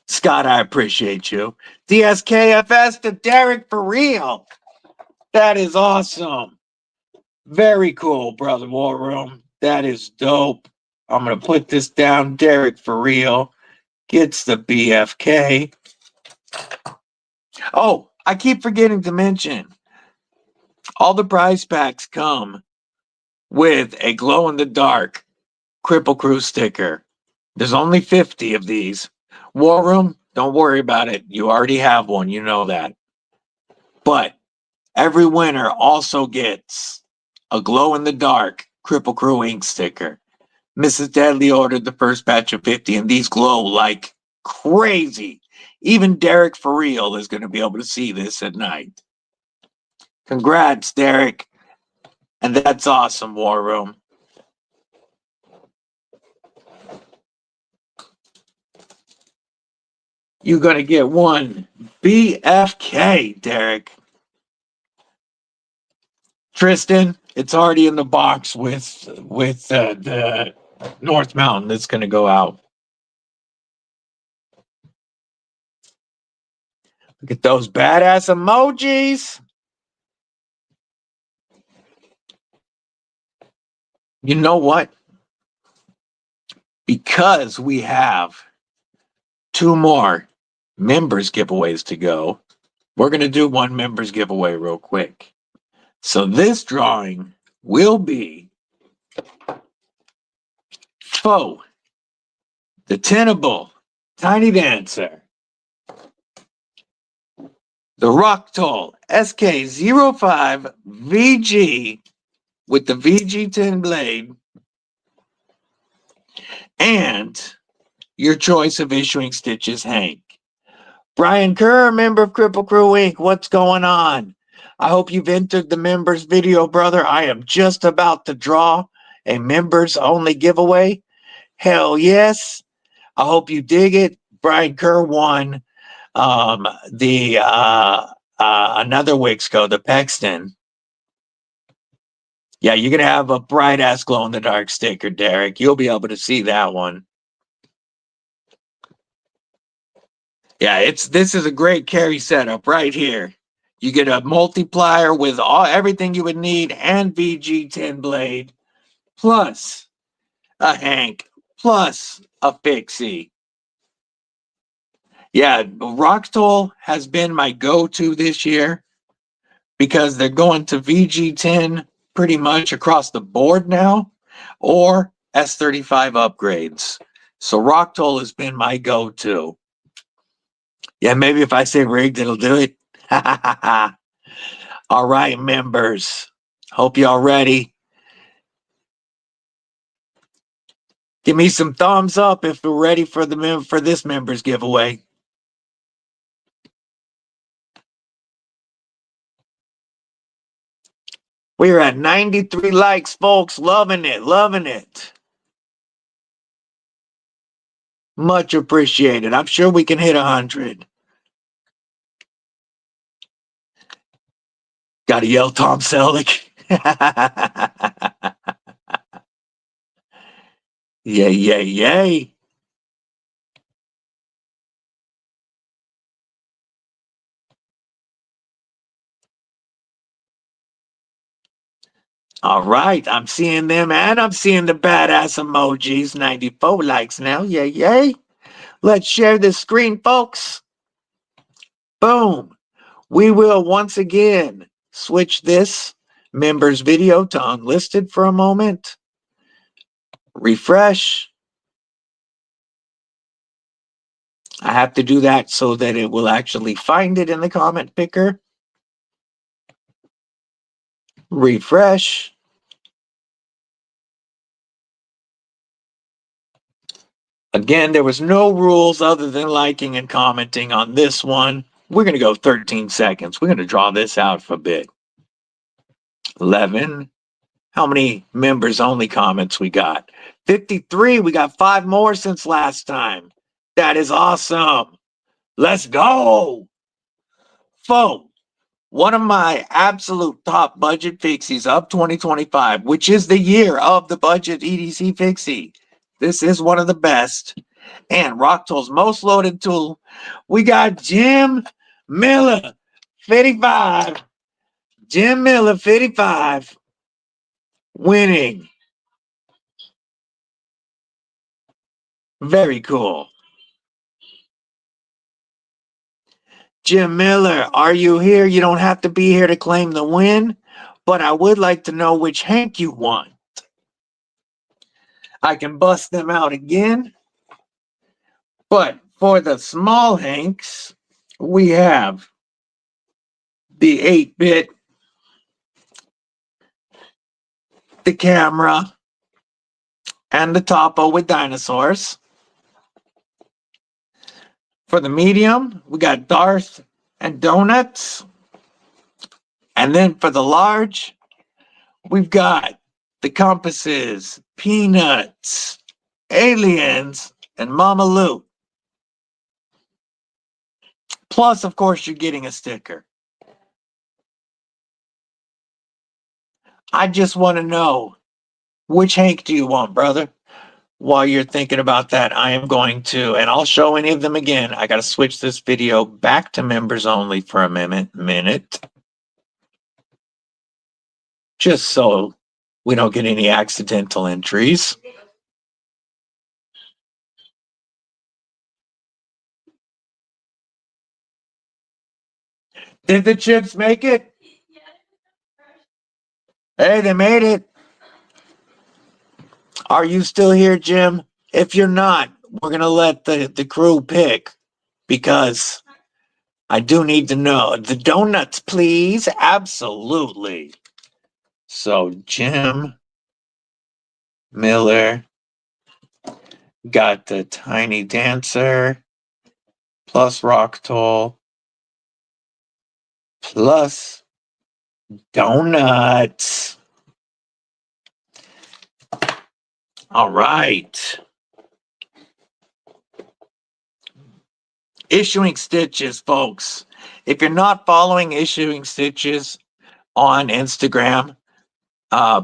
Speaker 1: Scott, I appreciate you. DSKFS to Derek for real. That is awesome. Very cool, brother War Room. That is dope. I'm going to put this down. Derek for real gets the BFK. Oh, I keep forgetting to mention, all the prize packs come with a glow-in-the-dark Kripple Krew sticker. There's only 50 of these. War Room, don't worry about it. You already have one. You know that. But every winner also gets a glow-in-the-dark Kripple Krew ink sticker. Mrs. Deadly ordered the first batch of 50, and these glow like crazy. Even Derek for real is going to be able to see this at night. Congrats, Derek. And that's awesome, War Room. You're going to get one BFK, Derek. Tristan, it's already in the box with the North Mountain that's going to go out. Look at those badass emojis. You know what? Because we have 2 more members giveaways to go, we're going to do one members giveaway real quick. So this drawing will be for the Tenable Tiny Dancer, the Rocktol SK05 VG with the VG10 blade, and your choice of issuing stitches, Hank. Brian Kerr, member of Kripple Krew Inc. What's going on? I hope you've entered the members video, brother. I am just about to draw a members only giveaway. Hell yes. I hope you dig it. Brian Kerr won the another Wixco, the Pexton. Yeah, you're gonna have a bright ass glow in the dark sticker, Derek. You'll be able to see that one. Yeah, this is a great carry setup right here. You get a multiplier with everything you would need and VG10 blade, plus a Hank, plus a Pixie. Yeah, Rocktol has been my go-to this year because they're going to VG10 pretty much across the board now, or S35 upgrades. So Rocktol has been my go-to. Yeah, maybe if I say rigged, it'll do it. All right, members. Hope y'all ready. Give me some thumbs up if you're ready for this members giveaway. We're at 93 likes, folks. Loving it, loving it. Much appreciated. I'm sure we can hit 100. Gotta yell Tom Selleck. Yay, yay, yay. All right, I'm seeing them, and I'm seeing the badass emojis. 94 likes now. Yay, yay. Let's share this screen, folks. Boom. We will once again switch this members video to unlisted for a moment. Refresh. I have to do that so that it will actually find it in the comment picker. Refresh. Again, there was no rules other than liking and commenting on this one. We're going to go 13 seconds. We're going to draw this out for a bit. 11. How many members only comments we got? 53. We got 5 more since last time. That is awesome. Let's go. Folks, one of my absolute top budget fixies of 2025, which is the year of the budget EDC fixie. This is one of the best. And Rocktol's most loaded tool. We got Jim Miller, 55. Jim Miller, 55. Winning. Very cool. Jim Miller, are you here? You don't have to be here to claim the win, but I would like to know which Hank you want. I can bust them out again. But for the small Hanks, we have the 8-bit, the camera, and the topo with dinosaurs. For the medium, we got Darth and Donuts. And then for the large, we've got the compasses, Peanuts, Aliens, and Mama Lou. Plus, of course, you're getting a sticker. I just want to know, which Hank do you want, brother? While you're thinking about that, I am going to, and I'll show any of them again. I got to switch this video back to members only for a minute. Just so we don't get any accidental entries. Did the chips make it? Hey, they made it. Are you still here, Jim? If you're not, we're going to let the crew pick because I do need to know. The donuts, please. Absolutely. So, Jim Miller got the Tiny Dancer plus Rocktol plus donuts. All right. Issuing Stitches, folks. If you're not following Issuing Stitches on Instagram,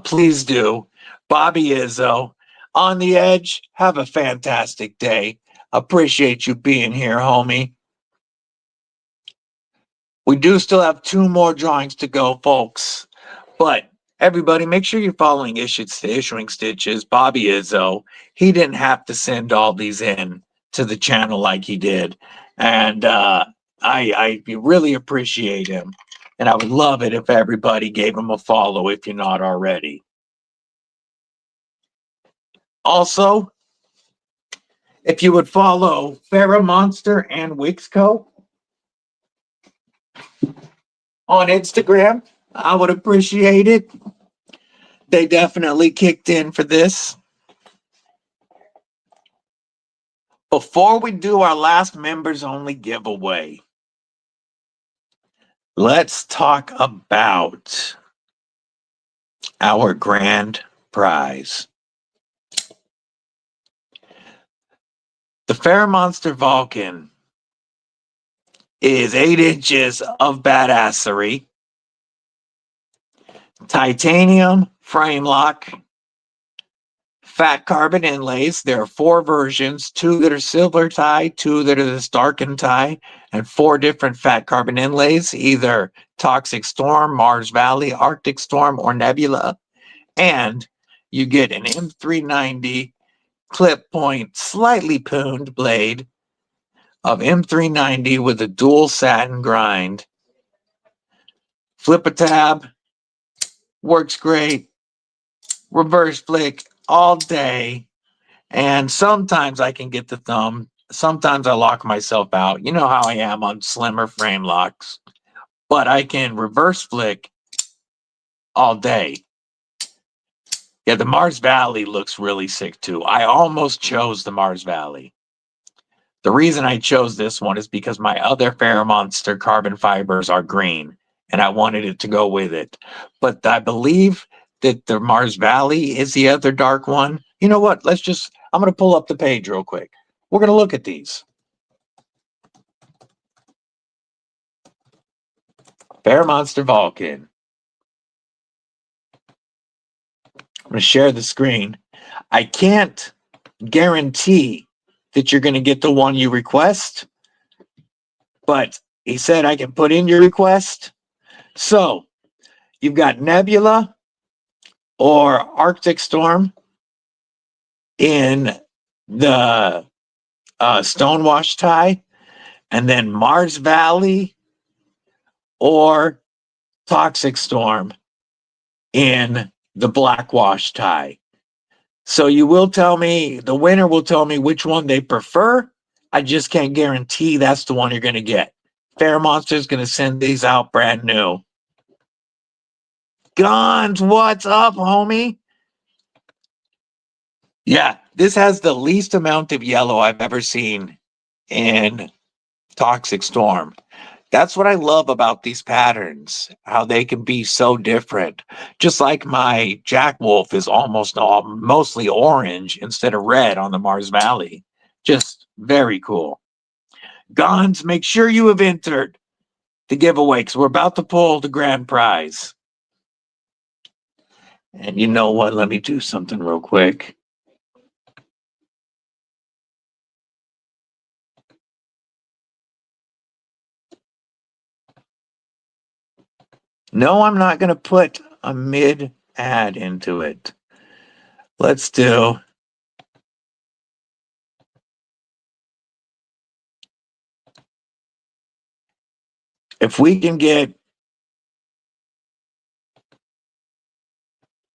Speaker 1: please do. Bobby Izzo, on the edge. Have a fantastic day. Appreciate you being here, homie. We do still have 2 more drawings to go, folks. But everybody, make sure you're following Issuing Stitches. Bobby Izzo, he didn't have to send all these in to the channel like he did. And I really appreciate him. And I would love it if everybody gave him a follow if you're not already. Also, if you would follow FerraMonster and Wixco on Instagram, I would appreciate it. They definitely kicked in for this. Before we do our last members only giveaway, let's talk about our grand prize. The FerraMonster Vulcan is 8 inches of badassery, titanium frame lock, fat carbon inlays. There are 4 versions, 2 that are silver tie, 2 that are this darkened tie, and 4 different fat carbon inlays, either Toxic Storm, Mars Valley, Arctic Storm, or Nebula. And you get an M390 clip point, slightly pooned blade of M390 with a dual satin grind. Flip a tab, works great. Reverse flick all day. And sometimes I can get the thumb. Sometimes I lock myself out. You know how I am on slimmer frame locks. But I can reverse flick all day. Yeah, the Mars Valley looks really sick too. I almost chose the Mars Valley. The reason I chose this one is because my other FerraMonster carbon fibers are green, and I wanted it to go with it. But I believe that the Mars Valley is the other dark one. You know what? I'm going to pull up the page real quick. We're going to look at these. FerraMonster Vulcan. I'm going to share the screen. I can't guarantee that you're going to get the one you request, but he said I can put in your request. So you've got Nebula or Arctic Storm in the Stonewash tie, and then Mars Valley or Toxic Storm in the Blackwash tie. So you will tell me, the winner will tell me which one they prefer. I just can't guarantee that's the one you're going to get. FerraMonster is going to send these out brand new. Guns, what's up, homie? Yeah, this has the least amount of yellow I've ever seen in Toxic Storm. That's what I love about these patterns, how they can be so different. Just like my Jack Wolf is mostly orange instead of red on the Mars Valley. Just very cool. Gons, make sure you have entered the giveaway because we're about to pull the grand prize. And you know what? Let me do something real quick. No, I'm not going to put a mid add into it. Let's do. If we can get,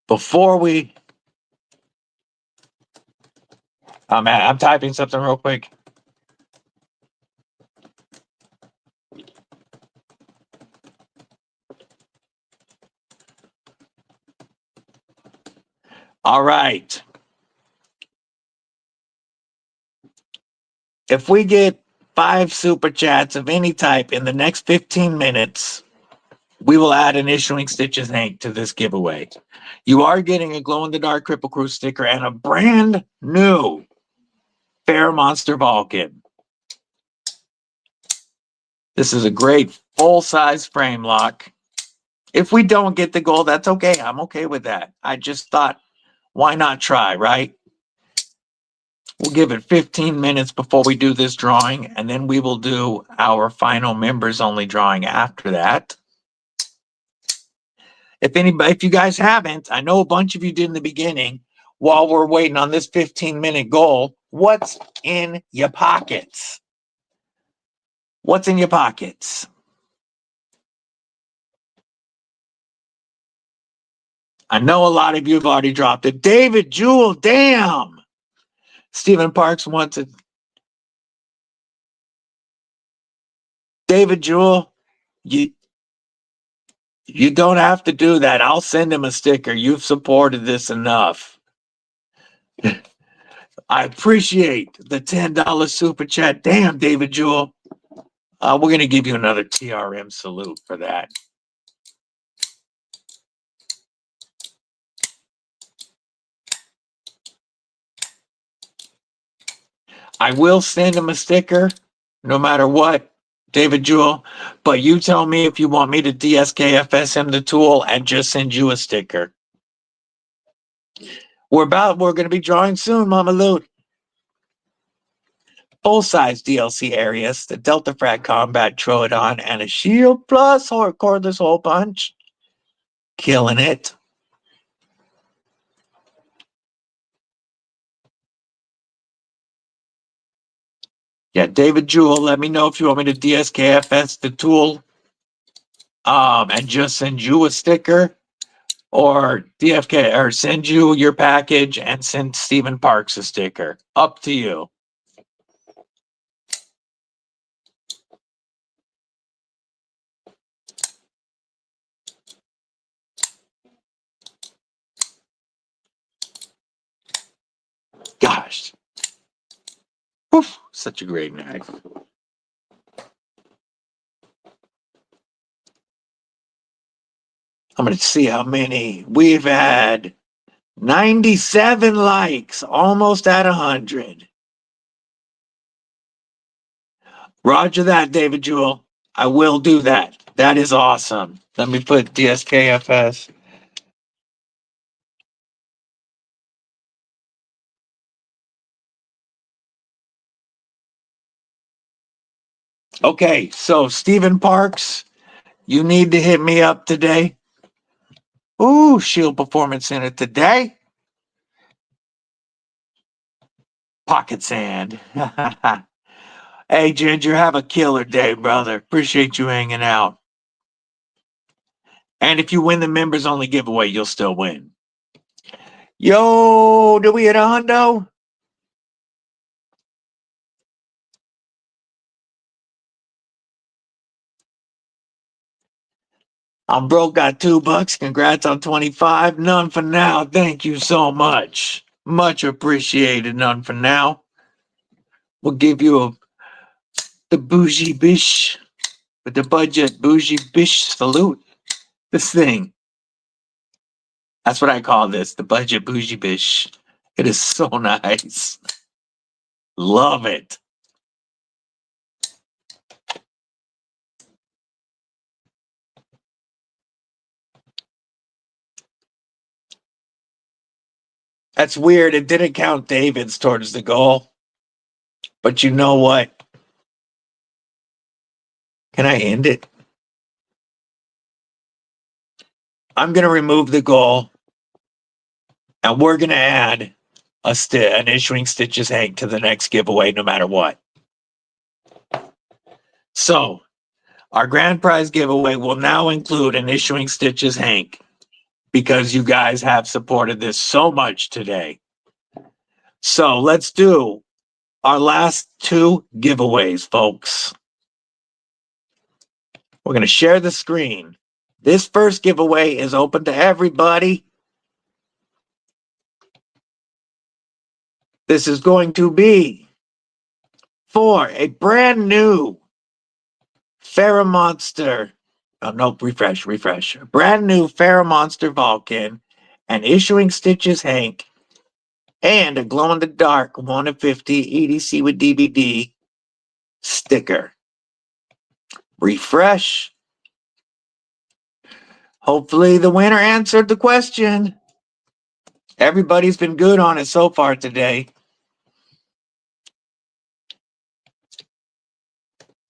Speaker 1: before we, I'm typing something real quick. All right. If we get 5 super chats of any type in the next 15 minutes, we will add an Issuing Stitches Hank to this giveaway. You are getting a glow-in-the-dark Kripple Krew sticker and a brand new FerraMonster Vulcan. This is a great full-size frame lock. If we don't get the gold, that's okay. I'm okay with that. I just thought, why not try, right? We'll give it 15 minutes before we do this drawing, and then we will do our final members-only drawing after that. If you guys haven't, I know a bunch of you did in the beginning, while we're waiting on this 15-minute goal, what's in your pockets? What's in your pockets? I know a lot of you have already dropped it. David Jewell, damn. Stephen Parks wants it. David Jewell, you don't have to do that. I'll send him a sticker. You've supported this enough. I appreciate the $10 super chat. Damn, David Jewell. We're going to give you another TRM salute for that. I will send him a sticker no matter what, David Jewell, but you tell me if you want me to DSKFS him the tool and just send you a sticker. We're going to be drawing soon, Mama Loot. Full-size DLC Arius, the Delta Frag Combat Troodon, and a Shield Plus Cordless Hole Punch. Killing it. Yeah, David Jewell, let me know if you want me to DSKFS the tool and just send you a sticker, or DFK, or send you your package and send Stephen Parks a sticker. Up to you. Gosh. Oof, such a great knife. I'm going to see how many. We've had 97 likes, almost at 100. Roger that, David Jewell. I will do that. That is awesome. Let me put DSKFS. Okay, so Stephen Parks, you need to hit me up today. Ooh, Shield Performance Center today. Pocket sand. Hey, Ginger, have a killer day, brother. Appreciate you hanging out. And if you win the members only giveaway, you'll still win. Yo, do we hit a hundo? I'm broke, got $2. Congrats on 25. None for now. Thank you so much. Much appreciated. None for now. We'll give you the bougie bish with the budget bougie bish salute. This thing. That's what I call this, the budget bougie bish. It is so nice. Love it. That's weird. It didn't count David's towards the goal. But you know what? Can I end it? I'm going to remove the goal And we're going to add an Issuing Stitches Hank to the next giveaway no matter what. So, our grand prize giveaway will now include an Issuing Stitches Hank because you guys have supported this so much today. So, let's do our last 2 giveaways, folks. We're going to share the screen. This first giveaway is open to everybody. This is going to be for a brand new FerraMonster. Oh, nope, refresh. A brand new FerraMonster Vulcan, an Issuing Stitches Hank, and a glow-in-the-dark 1 of 50 EDC with DBD sticker. Refresh. Hopefully the winner answered the question. Everybody's been good on it so far today.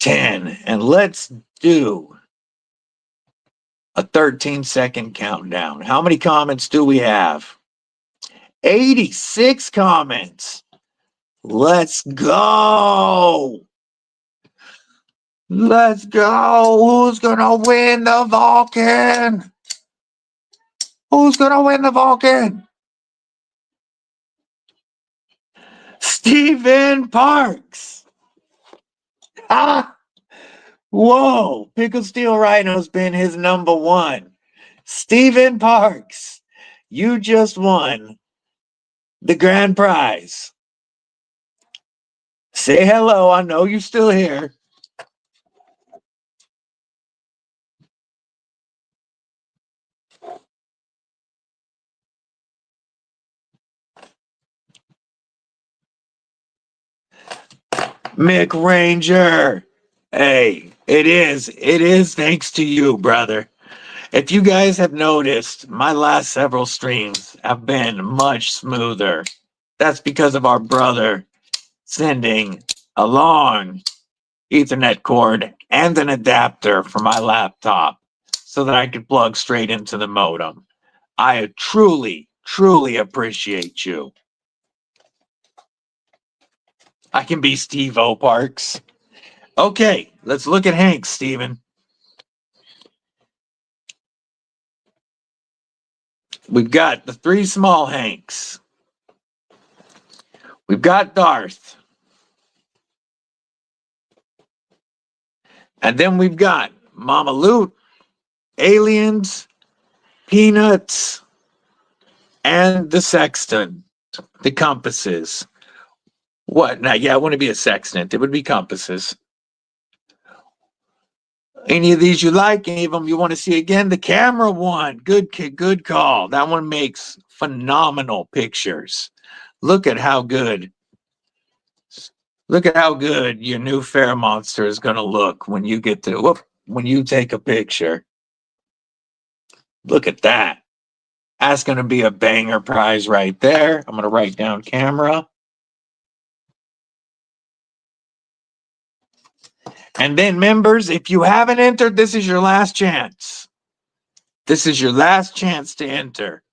Speaker 1: 10. And let's do a 13-second countdown. How many comments do we have? 86 comments. Let's go. Let's go. Who's going to win the Vulcan? Who's going to win the Vulcan? Stephen Parks. Ah. Whoa. Pickle Steel Rhino's been his number 1. Stephen Parks, you just won the grand prize. Say hello. I know you're still here. Mick Ranger. Hey, it is thanks to you, brother. If you guys have noticed, my last several streams have been much smoother. That's because of our brother sending a long Ethernet cord and an adapter for my laptop so that I could plug straight into the modem. I truly, truly appreciate you. I can be Steve O. Parks. Okay, let's look at Hank, Steven. We've got the 3 small Hanks. We've got Darth. And then we've got Mama Loot, Aliens, Peanuts, and the Sexton, the compasses. What? Now, yeah, it wouldn't be a sextant. It would be compasses. Any of these you like? Any of them you want to see again? The camera one. Good call. That one makes phenomenal pictures. Look at how good. Look at how good your new FerraMonster is going to look when you get to when you take a picture. Look at that. That's going to be a banger prize right there. I'm going to write down camera. And then, members, if you haven't entered, this is your last chance. This is your last chance to enter.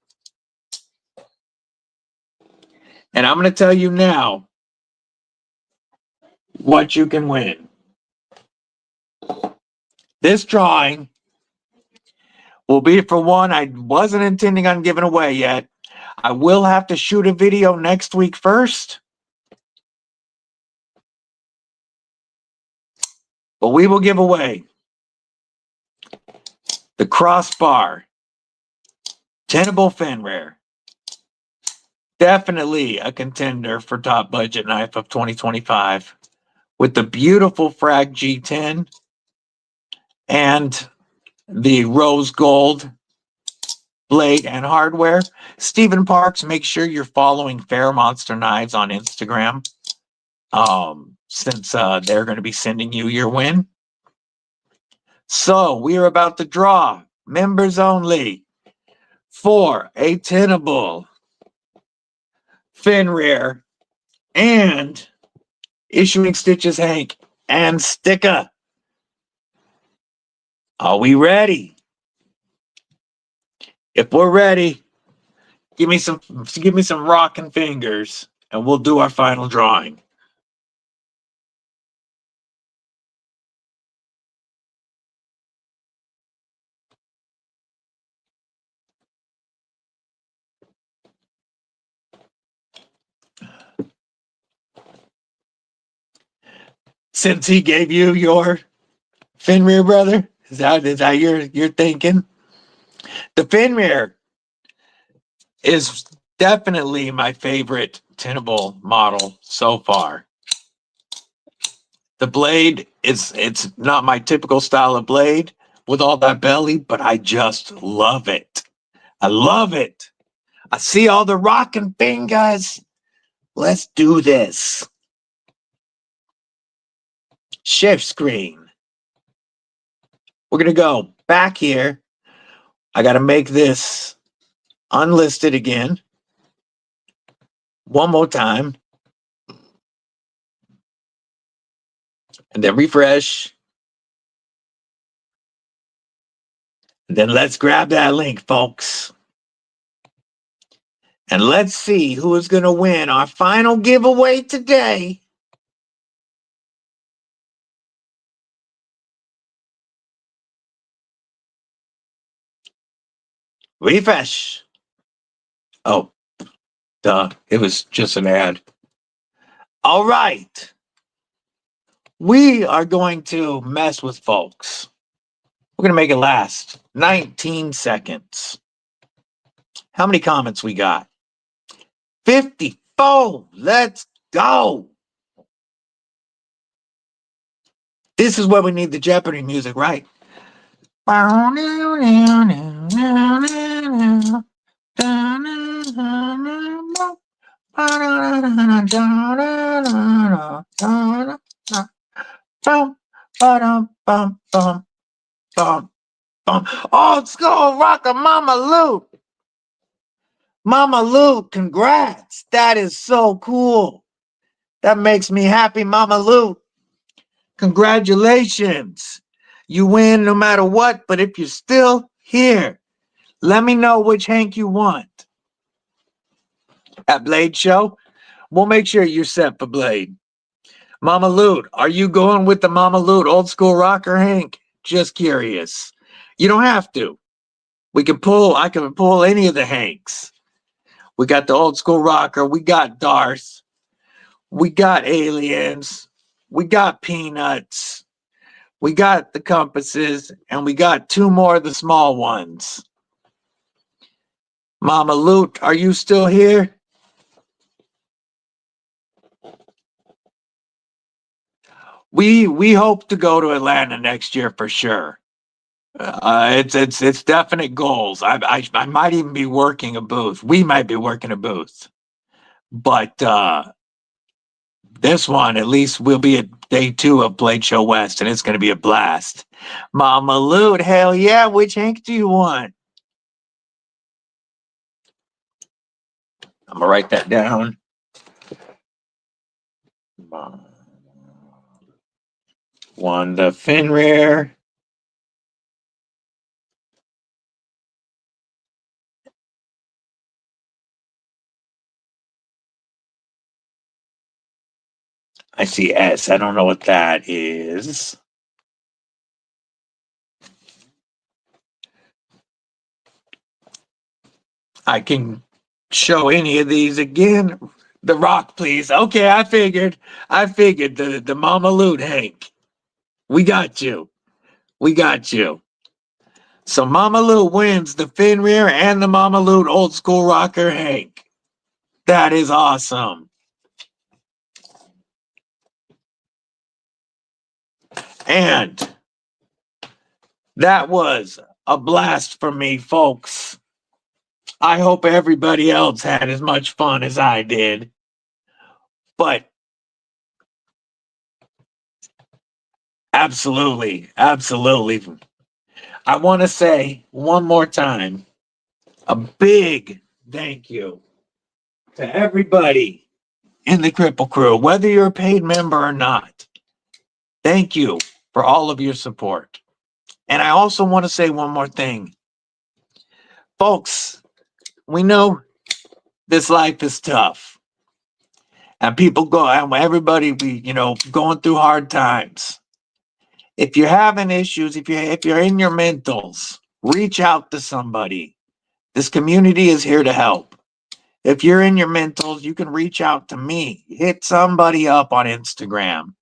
Speaker 1: And I'm going to tell you now what you can win. This drawing will be for one I wasn't intending on giving away yet. I will have to shoot a video next week first. But we will give away the Crossbar Tenable Fin Rare. Definitely a contender for top budget knife of 2025 with the beautiful Frag G10 and the rose gold blade and hardware. Stephen Parks, make sure you're following FerraMonster Knives on Instagram, since they're going to be sending you your win. So we are about to draw members only for a Tenable Fin Rare and Issuing Stitches Hank and sticker. Are we ready? If we're ready, Give me some rocking fingers, and we'll do our final drawing. Since he gave you your Fenrir, brother, is that you're thinking? The Fenrir is definitely my favorite Tenable model so far. The blade it's not my typical style of blade with all that belly, but I just love it. I love it. I see all the rocking fingers. Let's do this. Shift screen. We're going to go back here. I got to make this unlisted again. One more time. And then refresh. And then let's grab that link, folks. And let's see who is going to win our final giveaway today. Refresh. Oh, duh. It was just an ad. All right. We are going to mess with folks. We're going to make it last 19 seconds. How many comments we got? 54. Let's go. This is where we need the Jeopardy music, right? Old school rocker, Mama Lou. Mama Lou, congrats. That is so cool. That makes me happy, Mama Lou. Congratulations. You win no matter what, but if you're still here, let me know which Hank you want. At Blade Show, we'll make sure you're set for Blade. Mama Loot, are you going with the Mama Loot old school rocker, Hank? Just curious. You don't have to. I can pull any of the Hanks. We got the old school rocker. We got Darth. We got aliens. We got peanuts. We got the compasses. And we got two more of the small ones. Mama Loot, are you still here? We hope to go to Atlanta next year for sure. It's definite goals. I might even be working a booth. We might be working a booth, but this one at least will be at day 2 of Blade Show West, and it's going to be a blast. Mama Loot, hell yeah! Which Hank do you want? I'm gonna write that down. One, the Fenrir. I see S. I don't know what that is. I can show any of these again. The Rock, please. Okay, I figured the Mama Loot, Hank. We got you. We got you. So Mama Loot wins the Fenrir and the Mama Loot old school rocker, Hank. That is awesome. And that was a blast for me, folks. I hope everybody else had as much fun as I did. But absolutely, absolutely. I want to say one more time, a big thank you to everybody in the Kripple Krew, whether you're a paid member or not. Thank you for all of your support. And I also want to say one more thing. Folks, we know This life is tough. And people go, and everybody, going through hard times. If you're having issues, if you're in your mentals, reach out to somebody. This community is here to help. If you're in your mentals, you can reach out to me. Hit somebody up on Instagram.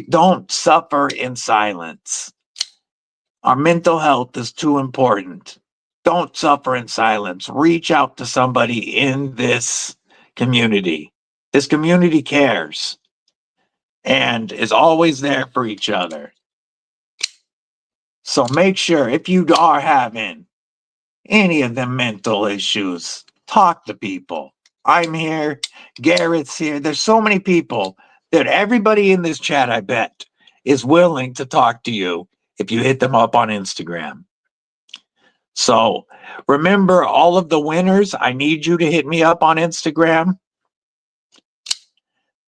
Speaker 1: Don't suffer in silence. Our mental health is too important. Don't suffer in silence. Reach out to somebody in this community. This community cares and is always there for each other. So make sure, if you are having any of them mental issues, talk to people. I'm here. Garrett's here. There's so many people that everybody in this chat, I bet, is willing to talk to you if you hit them up on Instagram. So remember, all of the winners, I need you to hit me up on Instagram.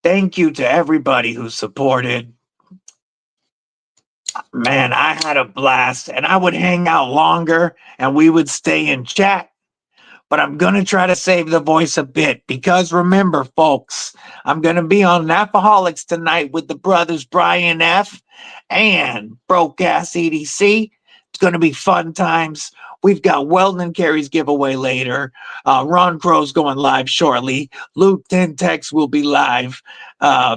Speaker 1: Thank you to everybody who supported. Man, I had a blast, and I would hang out longer and we would stay in chat. But I'm going to try to save the voice a bit because remember, folks, I'm going to be on Napaholics tonight with the brothers Brian F. and Broke Ass EDC. It's going to be fun times. We've got Weldon Carey's giveaway later. Ron Crow's going live shortly. Luke Tentex will be live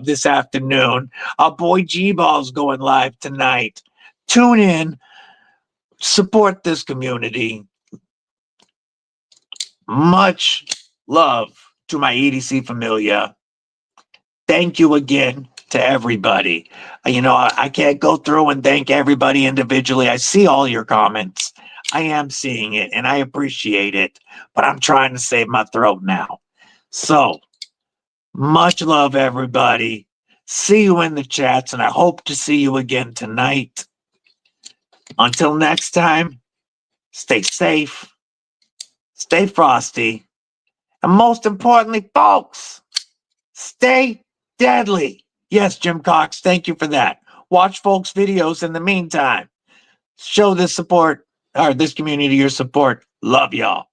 Speaker 1: this afternoon. Our boy G-Ball's going live tonight. Tune in. Support this community. Much love to my EDC familia. Thank you again to everybody. I can't go through and thank everybody individually. I see all your comments. I am seeing it and I appreciate it, but I'm trying to save my throat now. So much love, everybody. See you in the chats, and I hope to see you again tonight. Until next time, stay safe. Stay frosty. And most importantly, folks, stay deadly. Yes, Jim Cox, thank you for that. Watch folks' videos in the meantime. Show this support, or this community your support. Love y'all.